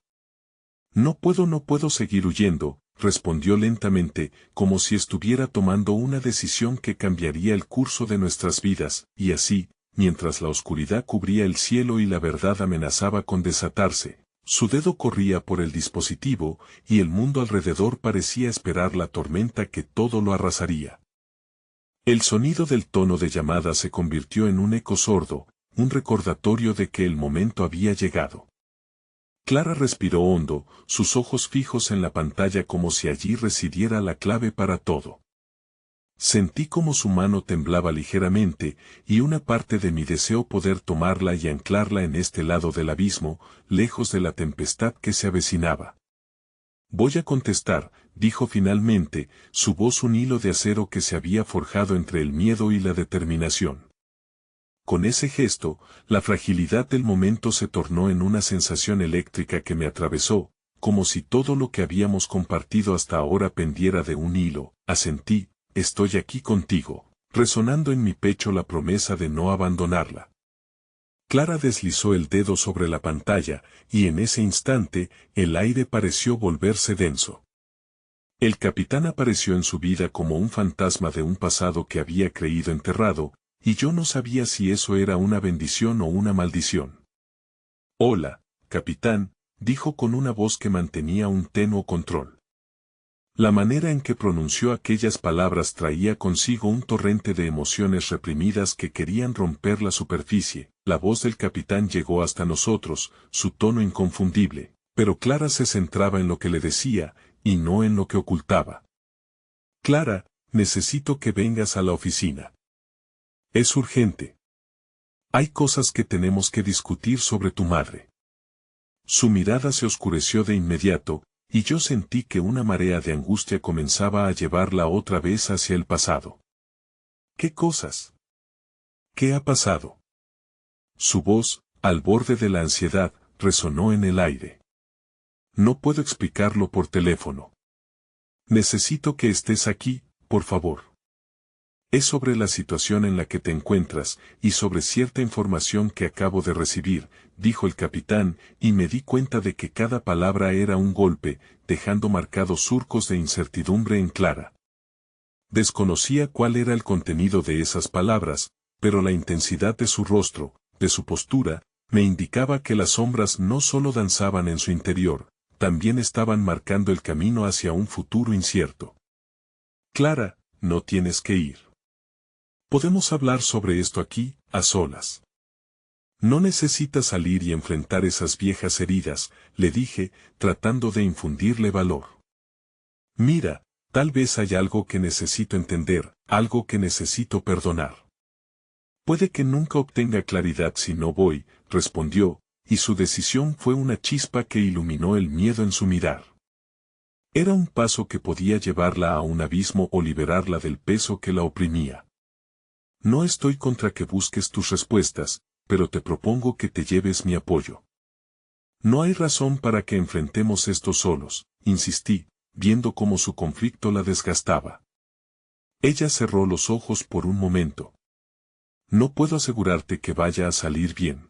No puedo seguir huyendo, respondió lentamente, como si estuviera tomando una decisión que cambiaría el curso de nuestras vidas, y así, mientras la oscuridad cubría el cielo y la verdad amenazaba con desatarse, su dedo corría por el dispositivo, y el mundo alrededor parecía esperar la tormenta que todo lo arrasaría. El sonido del tono de llamada se convirtió en un eco sordo, un recordatorio de que el momento había llegado. Clara respiró hondo, sus ojos fijos en la pantalla como si allí residiera la clave para todo. Sentí como su mano temblaba ligeramente, y una parte de mí deseó poder tomarla y anclarla en este lado del abismo, lejos de la tempestad que se avecinaba. Voy a contestar, dijo finalmente, su voz un hilo de acero que se había forjado entre el miedo y la determinación. Con ese gesto, la fragilidad del momento se tornó en una sensación eléctrica que me atravesó, como si todo lo que habíamos compartido hasta ahora pendiera de un hilo. Asentí. Estoy aquí contigo, resonando en mi pecho la promesa de no abandonarla. Clara deslizó el dedo sobre la pantalla, y en ese instante, el aire pareció volverse denso. El capitán apareció en su vida como un fantasma de un pasado que había creído enterrado, y yo no sabía si eso era una bendición o una maldición. Hola, capitán, dijo con una voz que mantenía un tenuo control. La manera en que pronunció aquellas palabras traía consigo un torrente de emociones reprimidas que querían romper la superficie. La voz del capitán llegó hasta nosotros, su tono inconfundible, pero Clara se centraba en lo que le decía, y no en lo que ocultaba. Clara, necesito que vengas a la oficina. Es urgente. Hay cosas que tenemos que discutir sobre tu madre. Su mirada se oscureció de inmediato, y yo sentí que una marea de angustia comenzaba a llevarla otra vez hacia el pasado. ¿Qué cosas? ¿Qué ha pasado? Su voz, al borde de la ansiedad, resonó en el aire. No puedo explicarlo por teléfono. Necesito que estés aquí, por favor. Es sobre la situación en la que te encuentras, y sobre cierta información que acabo de recibir, dijo el capitán, y me di cuenta de que cada palabra era un golpe, dejando marcados surcos de incertidumbre en Clara. Desconocía cuál era el contenido de esas palabras, pero la intensidad de su rostro, de su postura, me indicaba que las sombras no solo danzaban en su interior, también estaban marcando el camino hacia un futuro incierto. Clara, no tienes que ir. Podemos hablar sobre esto aquí, a solas. No necesitas salir y enfrentar esas viejas heridas, le dije, tratando de infundirle valor. Mira, tal vez hay algo que necesito entender, algo que necesito perdonar. Puede que nunca obtenga claridad si no voy, respondió, y su decisión fue una chispa que iluminó el miedo en su mirar. Era un paso que podía llevarla a un abismo o liberarla del peso que la oprimía. No estoy contra que busques tus respuestas, pero te propongo que te lleves mi apoyo. No hay razón para que enfrentemos esto solos, insistí, viendo cómo su conflicto la desgastaba. Ella cerró los ojos por un momento. No puedo asegurarte que vaya a salir bien.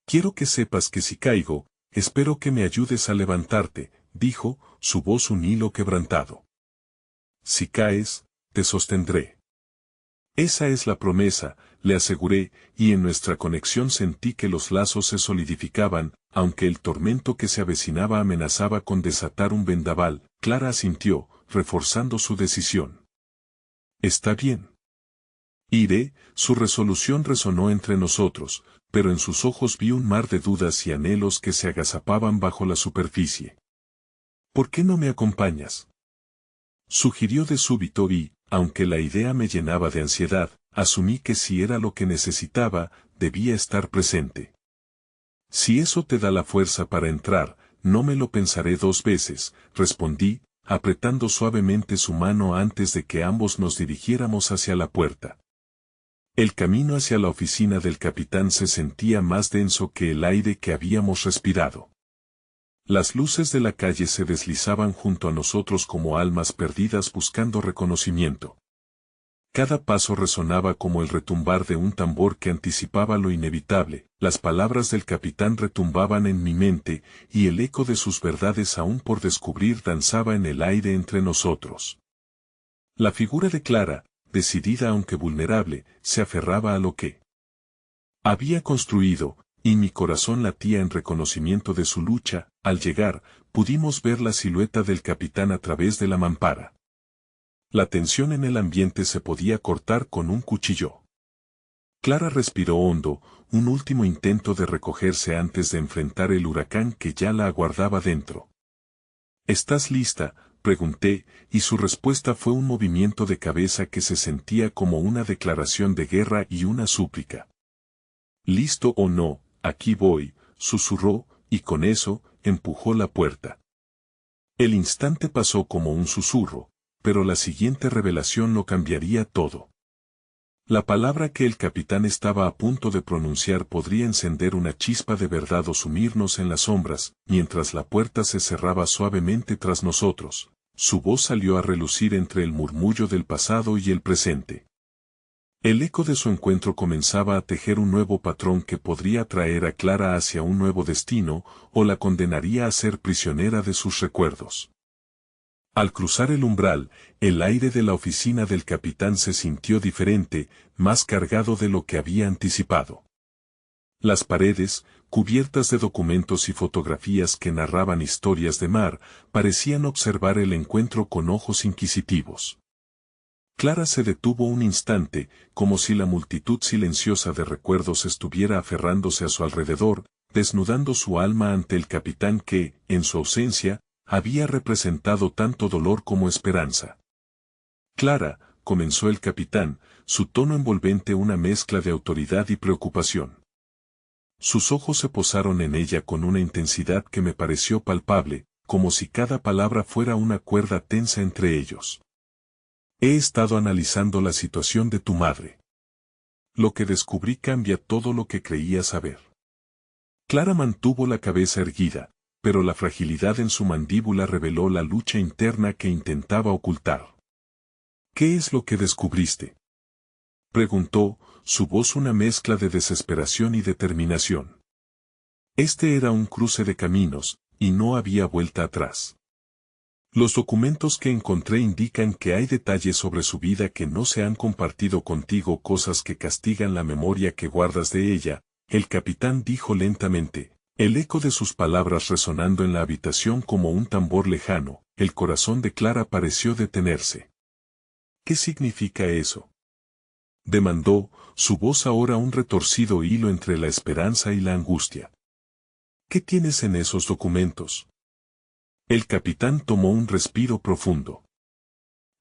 Quiero que sepas que si caigo, espero que me ayudes a levantarte, dijo, su voz un hilo quebrantado. Si caes, te sostendré. Esa es la promesa, le aseguré, y en nuestra conexión sentí que los lazos se solidificaban, aunque el tormento que se avecinaba amenazaba con desatar un vendaval. Clara asintió, reforzando su decisión. Está bien. Iré, su resolución resonó entre nosotros, pero en sus ojos vi un mar de dudas y anhelos que se agazapaban bajo la superficie. ¿Por qué no me acompañas? Sugirió de súbito y, aunque la idea me llenaba de ansiedad, asumí que si era lo que necesitaba, debía estar presente. Si eso te da la fuerza para entrar, no me lo pensaré dos veces, respondí, apretando suavemente su mano antes de que ambos nos dirigiéramos hacia la puerta. El camino hacia la oficina del capitán se sentía más denso que el aire que habíamos respirado. Las luces de la calle se deslizaban junto a nosotros como almas perdidas buscando reconocimiento. Cada paso resonaba como el retumbar de un tambor que anticipaba lo inevitable. Las palabras del capitán retumbaban en mi mente, y el eco de sus verdades aún por descubrir danzaba en el aire entre nosotros. La figura de Clara, decidida aunque vulnerable, se aferraba a lo que había construido, y mi corazón latía en reconocimiento de su lucha. Al llegar, pudimos ver la silueta del capitán a través de la mampara. La tensión en el ambiente se podía cortar con un cuchillo. Clara respiró hondo, un último intento de recogerse antes de enfrentar el huracán que ya la aguardaba dentro. ¿Estás lista?, pregunté, y su respuesta fue un movimiento de cabeza que se sentía como una declaración de guerra y una súplica. «Listo o no, aquí voy», susurró, y con eso, empujó la puerta. El instante pasó como un susurro, pero la siguiente revelación lo cambiaría todo. La palabra que el capitán estaba a punto de pronunciar podría encender una chispa de verdad o sumirnos en las sombras. Mientras la puerta se cerraba suavemente tras nosotros, su voz salió a relucir entre el murmullo del pasado y el presente. El eco de su encuentro comenzaba a tejer un nuevo patrón que podría traer a Clara hacia un nuevo destino, o la condenaría a ser prisionera de sus recuerdos. Al cruzar el umbral, el aire de la oficina del capitán se sintió diferente, más cargado de lo que había anticipado. Las paredes, cubiertas de documentos y fotografías que narraban historias de mar, parecían observar el encuentro con ojos inquisitivos. Clara se detuvo un instante, como si la multitud silenciosa de recuerdos estuviera aferrándose a su alrededor, desnudando su alma ante el capitán que, en su ausencia, había representado tanto dolor como esperanza. Clara, comenzó el capitán, su tono envolvente una mezcla de autoridad y preocupación. Sus ojos se posaron en ella con una intensidad que me pareció palpable, como si cada palabra fuera una cuerda tensa entre ellos. He estado analizando la situación de tu madre. Lo que descubrí cambia todo lo que creía saber. Clara mantuvo la cabeza erguida, pero la fragilidad en su mandíbula reveló la lucha interna que intentaba ocultar. ¿Qué es lo que descubriste?, preguntó, su voz una mezcla de desesperación y determinación. Este era un cruce de caminos, y no había vuelta atrás. Los documentos que encontré indican que hay detalles sobre su vida que no se han compartido contigo, cosas que castigan la memoria que guardas de ella, el capitán dijo lentamente, el eco de sus palabras resonando en la habitación como un tambor lejano. El corazón de Clara pareció detenerse. ¿Qué significa eso?, demandó, su voz ahora un retorcido hilo entre la esperanza y la angustia. ¿Qué tienes en esos documentos? El capitán tomó un respiro profundo.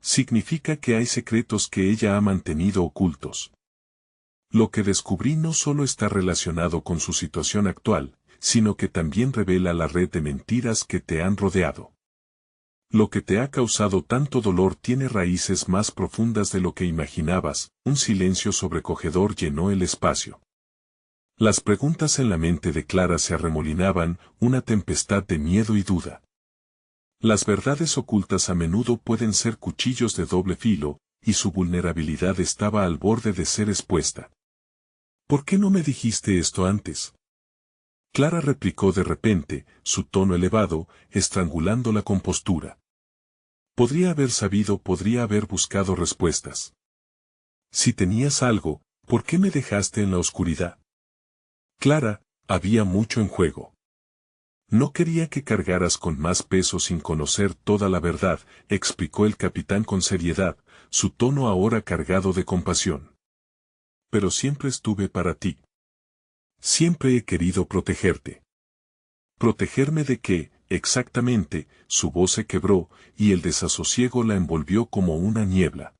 Significa que hay secretos que ella ha mantenido ocultos. Lo que descubrí no solo está relacionado con su situación actual, sino que también revela la red de mentiras que te han rodeado. Lo que te ha causado tanto dolor tiene raíces más profundas de lo que imaginabas. Un silencio sobrecogedor llenó el espacio. Las preguntas en la mente de Clara se arremolinaban, una tempestad de miedo y duda. Las verdades ocultas a menudo pueden ser cuchillos de doble filo, y su vulnerabilidad estaba al borde de ser expuesta. ¿Por qué no me dijiste esto antes?, Clara replicó de repente, su tono elevado, estrangulando la compostura. Podría haber sabido, podría haber buscado respuestas. Si tenías algo, ¿por qué me dejaste en la oscuridad? Clara, había mucho en juego. No quería que cargaras con más peso sin conocer toda la verdad, explicó el capitán con seriedad, su tono ahora cargado de compasión. Pero siempre estuve para ti. Siempre he querido protegerte. ¿Protegerme de qué, exactamente? Su voz se quebró, y el desasosiego la envolvió como una niebla.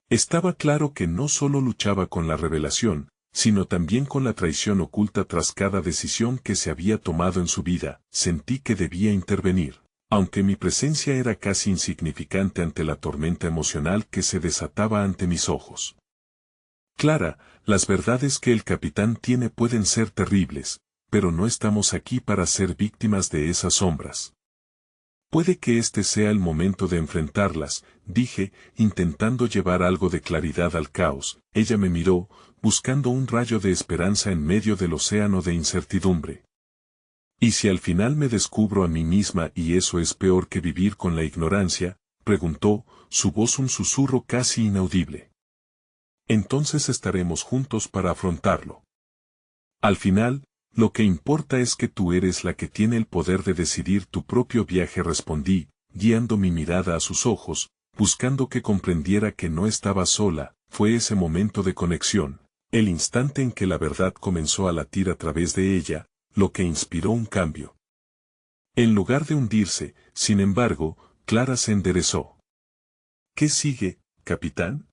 Estaba claro que no solo luchaba con la revelación, sino también con la traición oculta tras cada decisión que se había tomado en su vida. Sentí que debía intervenir, aunque mi presencia era casi insignificante ante la tormenta emocional que se desataba ante mis ojos. Clara, las verdades que el capitán tiene pueden ser terribles, pero no estamos aquí para ser víctimas de esas sombras. Puede que este sea el momento de enfrentarlas, dije, intentando llevar algo de claridad al caos. Ella me miró, buscando un rayo de esperanza en medio del océano de incertidumbre. ¿Y si al final me descubro a mí misma y eso es peor que vivir con la ignorancia?, preguntó, su voz un susurro casi inaudible. Entonces estaremos juntos para afrontarlo. Al final, lo que importa es que tú eres la que tiene el poder de decidir tu propio viaje, respondí, guiando mi mirada a sus ojos, buscando que comprendiera que no estaba sola. Fue ese momento de conexión, el instante en que la verdad comenzó a latir a través de ella, lo que inspiró un cambio. En lugar de hundirse, sin embargo, Clara se enderezó. ¿Qué sigue, capitán?,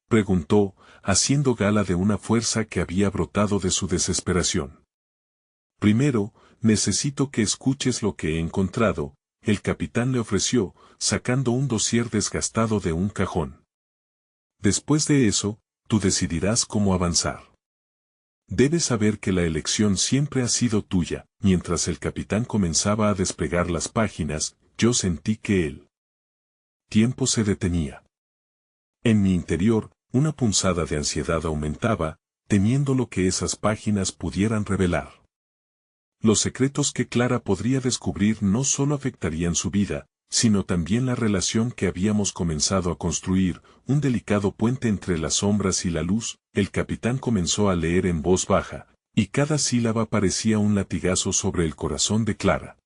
preguntó, haciendo gala de una fuerza que había brotado de su desesperación. Primero, necesito que escuches lo que he encontrado, el capitán le ofreció, sacando un dossier desgastado de un cajón. Después de eso, tú decidirás cómo avanzar. Debes saber que la elección siempre ha sido tuya. Mientras el capitán comenzaba a desplegar las páginas, yo sentí que el tiempo se detenía. En mi interior, una punzada de ansiedad aumentaba, temiendo lo que esas páginas pudieran revelar. Los secretos que Clara podría descubrir no solo afectarían su vida, sino también la relación que habíamos comenzado a construir, un delicado puente entre las sombras y la luz. El capitán comenzó a leer en voz baja, y cada sílaba parecía un latigazo sobre el corazón de Clara.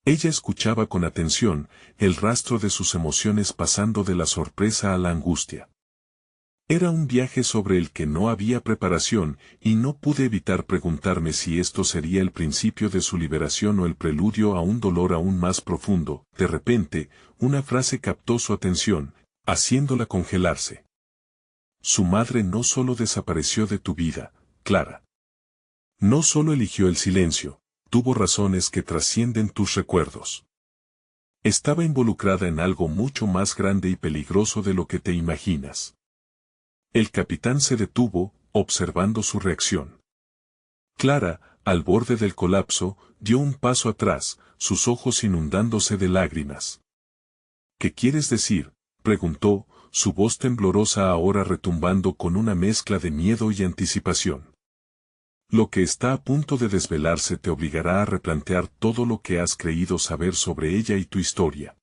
Ella escuchaba con atención, el rastro de sus emociones pasando de la sorpresa a la angustia. Era un viaje sobre el que no había preparación, y no pude evitar preguntarme si esto sería el principio de su liberación o el preludio a un dolor aún más profundo. De repente, una frase captó su atención, haciéndola congelarse. Su madre no solo desapareció de tu vida, Clara. No solo eligió el silencio, tuvo razones que trascienden tus recuerdos. Estaba involucrada en algo mucho más grande y peligroso de lo que te imaginas. El capitán se detuvo, observando su reacción. Clara, al borde del colapso, dio un paso atrás, sus ojos inundándose de lágrimas. ¿Qué quieres decir?, preguntó, su voz temblorosa ahora retumbando con una mezcla de miedo y anticipación. Lo que está a punto de desvelarse te obligará a replantear todo lo que has creído saber sobre ella y tu historia.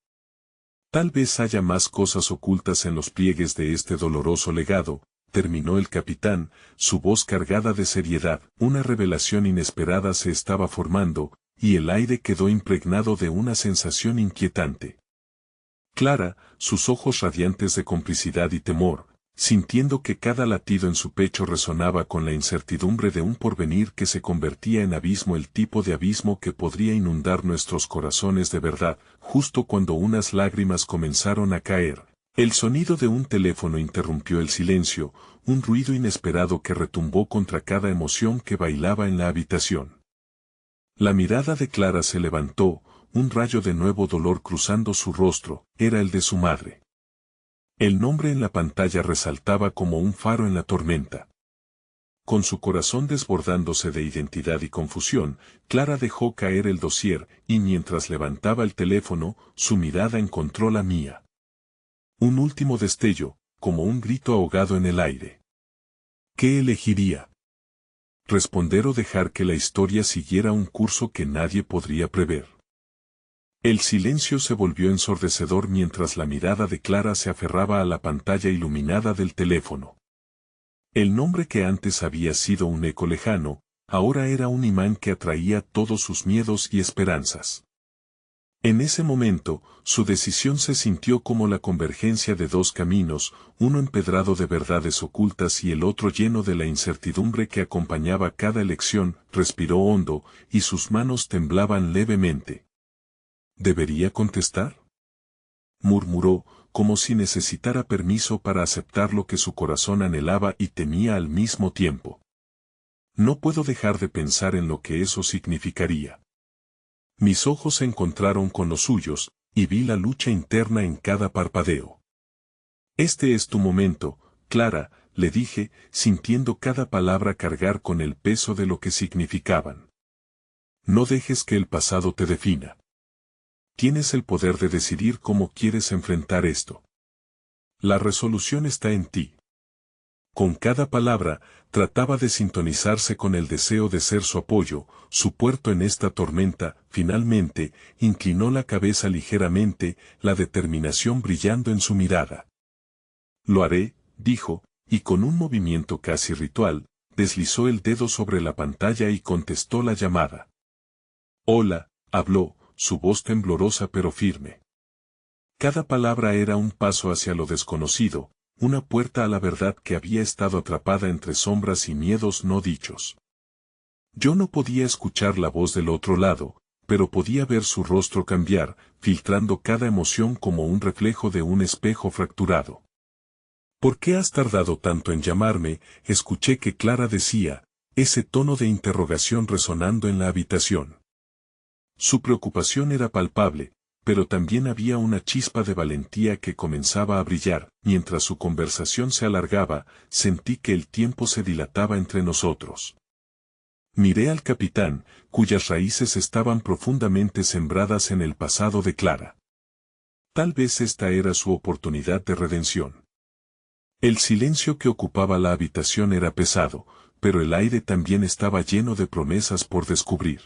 Tal vez haya más cosas ocultas en los pliegues de este doloroso legado, terminó el capitán, su voz cargada de seriedad. Una revelación inesperada se estaba formando, y el aire quedó impregnado de una sensación inquietante. Clara, sus ojos radiantes de complicidad y temor, sintiendo que cada latido en su pecho resonaba con la incertidumbre de un porvenir que se convertía en abismo, el tipo de abismo que podría inundar nuestros corazones de verdad. Justo cuando unas lágrimas comenzaron a caer, el sonido de un teléfono interrumpió el silencio, un ruido inesperado que retumbó contra cada emoción que bailaba en la habitación. La mirada de Clara se levantó, un rayo de nuevo dolor cruzando su rostro. Era el de su madre. El nombre en la pantalla resaltaba como un faro en la tormenta. Con su corazón desbordándose de identidad y confusión, Clara dejó caer el dossier, y mientras levantaba el teléfono, su mirada encontró la mía. Un último destello, como un grito ahogado en el aire. ¿Qué elegiría? Responder o dejar que la historia siguiera un curso que nadie podría prever. El silencio se volvió ensordecedor mientras la mirada de Clara se aferraba a la pantalla iluminada del teléfono. El nombre que antes había sido un eco lejano, ahora era un imán que atraía todos sus miedos y esperanzas. En ese momento, su decisión se sintió como la convergencia de dos caminos, uno empedrado de verdades ocultas y el otro lleno de la incertidumbre que acompañaba cada elección. Respiró hondo, y sus manos temblaban levemente. ¿Debería contestar?, murmuró, como si necesitara permiso para aceptar lo que su corazón anhelaba y temía al mismo tiempo. No puedo dejar de pensar en lo que eso significaría. Mis ojos se encontraron con los suyos, y vi la lucha interna en cada parpadeo. Este es tu momento, Clara, le dije, sintiendo cada palabra cargar con el peso de lo que significaban. No dejes que el pasado te defina. Tienes el poder de decidir cómo quieres enfrentar esto. La resolución está en ti. Con cada palabra, trataba de sintonizarse con el deseo de ser su apoyo, su puerto en esta tormenta. Finalmente, inclinó la cabeza ligeramente, la determinación brillando en su mirada. Lo haré, dijo, y con un movimiento casi ritual, deslizó el dedo sobre la pantalla y contestó la llamada. Hola, habló, su voz temblorosa pero firme. Cada palabra era un paso hacia lo desconocido, una puerta a la verdad que había estado atrapada entre sombras y miedos no dichos. Yo no podía escuchar la voz del otro lado, pero podía ver su rostro cambiar, filtrando cada emoción como un reflejo de un espejo fracturado. ¿Por qué has tardado tanto en llamarme?, escuché que Clara decía, ese tono de interrogación resonando en la habitación. Su preocupación era palpable, pero también había una chispa de valentía que comenzaba a brillar. Mientras su conversación se alargaba, sentí que el tiempo se dilataba entre nosotros. Miré al capitán, cuyas raíces estaban profundamente sembradas en el pasado de Clara. Tal vez esta era su oportunidad de redención. El silencio que ocupaba la habitación era pesado, pero el aire también estaba lleno de promesas por descubrir.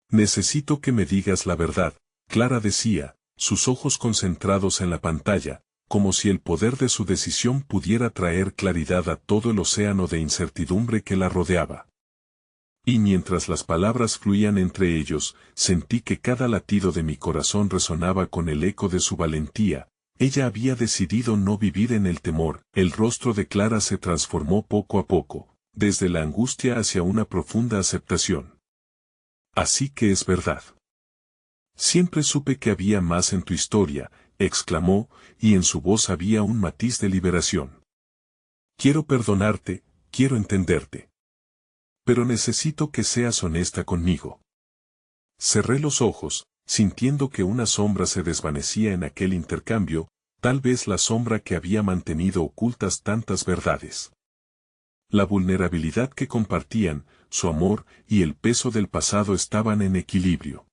Necesito que me digas la verdad, Clara decía, sus ojos concentrados en la pantalla, como si el poder de su decisión pudiera traer claridad a todo el océano de incertidumbre que la rodeaba. Y mientras las palabras fluían entre ellos, sentí que cada latido de mi corazón resonaba con el eco de su valentía. Ella había decidido no vivir en el temor. El rostro de Clara se transformó poco a poco, desde la angustia hacia una profunda aceptación. Así que es verdad. Siempre supe que había más en tu historia, exclamó, y en su voz había un matiz de liberación. Quiero perdonarte, quiero entenderte. Pero necesito que seas honesta conmigo. Cerré los ojos, sintiendo que una sombra se desvanecía en aquel intercambio, tal vez la sombra que había mantenido ocultas tantas verdades. La vulnerabilidad que compartían, su amor y el peso del pasado estaban en equilibrio.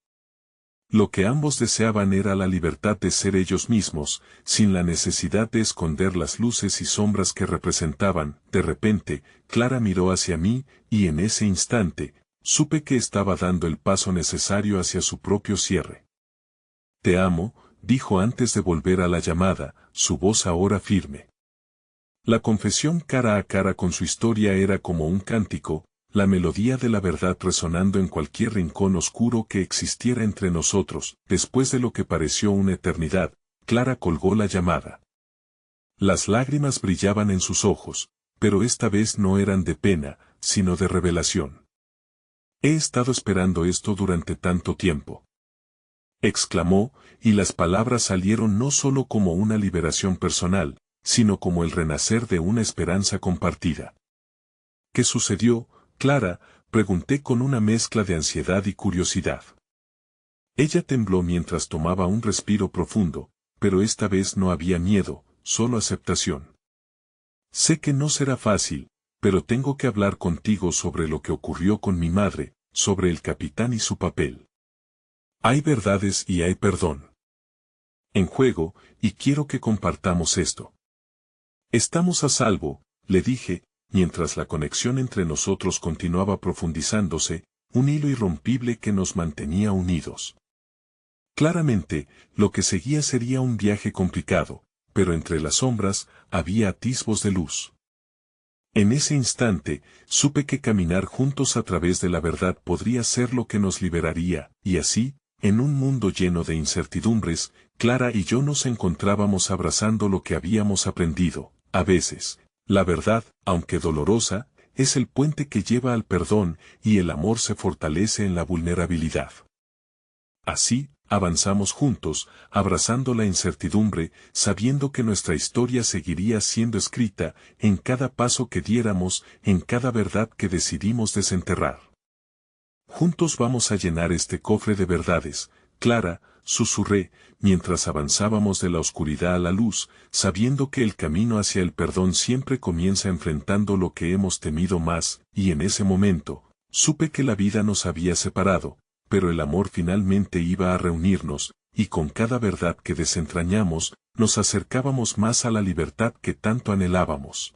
Lo que ambos deseaban era la libertad de ser ellos mismos, sin la necesidad de esconder las luces y sombras que representaban. De repente, Clara miró hacia mí, y en ese instante, supe que estaba dando el paso necesario hacia su propio cierre. Te amo, dijo antes de volver a la llamada, su voz ahora firme. La confesión cara a cara con su historia era como un cántico, la melodía de la verdad resonando en cualquier rincón oscuro que existiera entre nosotros. Después de lo que pareció una eternidad, Clara colgó la llamada. Las lágrimas brillaban en sus ojos, pero esta vez no eran de pena, sino de revelación. He estado esperando esto durante tanto tiempo, exclamó, y las palabras salieron no solo como una liberación personal, sino como el renacer de una esperanza compartida. ¿Qué sucedió, Clara?, pregunté con una mezcla de ansiedad y curiosidad. Ella tembló mientras tomaba un respiro profundo, pero esta vez no había miedo, solo aceptación. Sé que no será fácil, pero tengo que hablar contigo sobre lo que ocurrió con mi madre, sobre el capitán y su papel. Hay verdades y hay perdón en juego, y quiero que compartamos esto. Estamos a salvo, le dije, mientras la conexión entre nosotros continuaba profundizándose, un hilo irrompible que nos mantenía unidos. Claramente, lo que seguía sería un viaje complicado, pero entre las sombras había atisbos de luz. En ese instante, supe que caminar juntos a través de la verdad podría ser lo que nos liberaría, y así, en un mundo lleno de incertidumbres, Clara y yo nos encontrábamos abrazando lo que habíamos aprendido. A veces, la verdad, aunque dolorosa, es el puente que lleva al perdón, y el amor se fortalece en la vulnerabilidad. Así, avanzamos juntos, abrazando la incertidumbre, sabiendo que nuestra historia seguiría siendo escrita, en cada paso que diéramos, en cada verdad que decidimos desenterrar. Juntos vamos a llenar este cofre de verdades, Clara, susurré, mientras avanzábamos de la oscuridad a la luz, sabiendo que el camino hacia el perdón siempre comienza enfrentando lo que hemos temido más, y en ese momento, supe que la vida nos había separado, pero el amor finalmente iba a reunirnos, y con cada verdad que desentrañamos, nos acercábamos más a la libertad que tanto anhelábamos.